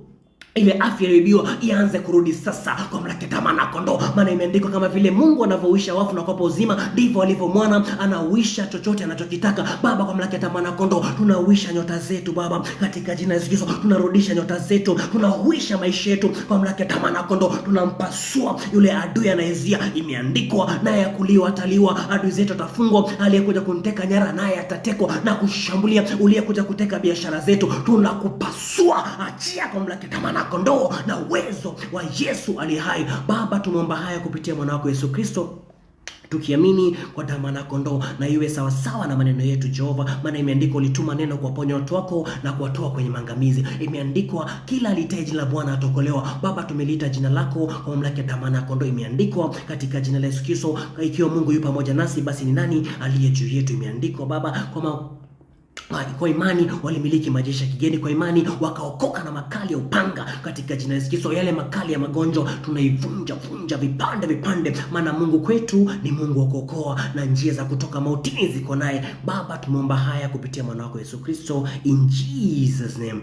ile afya iliyoibiwa ianze kurudi sasa kwa mamlaka ya mwana kondoo. Maana imeandikwa kama vile Mungu anavyoisha wafu na kuwapa uzima, ndivyo alivyo mwana anauisha chochote anachokitaka. Baba, kwa mamlaka ya mwana kondoo tunauisha nyota zetu Baba, katika jina la Yesu Kristo. Tunarudisha nyota zetu, tunauisha maisha yetu kwa mamlaka ya mwana kondoo. Tunampasua yule adui anaezia. Imeandikwa naye akuliwa ataliwa, adui zetu atafungwa, aliyekuja kuniteka nyara naye atatekwa na kushambulia, uliyekuja kuteka biashara zetu tunakupasua. Achia kwa mamlaka ya mwana kondoo na uwezo wa Yesu aliye hai. Baba, tumeomba haya kupitia mwana wako Yesu Kristo, tukiamini kwa damu ya kondoo, na iwe sawa sawa na maneno yetu Jehova. Maana imeandikwa ulituma neno kuwaponya watu wako na kuwatoa kwenye maangamizi. Imeandikwa kila alitaye jina la Bwana atokolewa. Baba, tumeliita jina lako kwa mamlaka ya damu ya kondoo. Imeandikwa katika jina la Yesu Kristo, ikiwa Mungu yu pamoja nasi, basi ni nani aliye juu yetu? Imeandikwa Baba, kwa imani walimiliki majeshi ya kigeni, kwa imani wakaokoka na makali ya upanga katika jina la Yesu Kristo. Yale makali ya magonjwa tunaivunja vipande, maana Mungu kwetu ni Mungu wa kuokoa na njia za kutoka mautini ziko naye. Baba, tumeomba haya kupitia mwana wako Yesu Kristo, in Jesus name.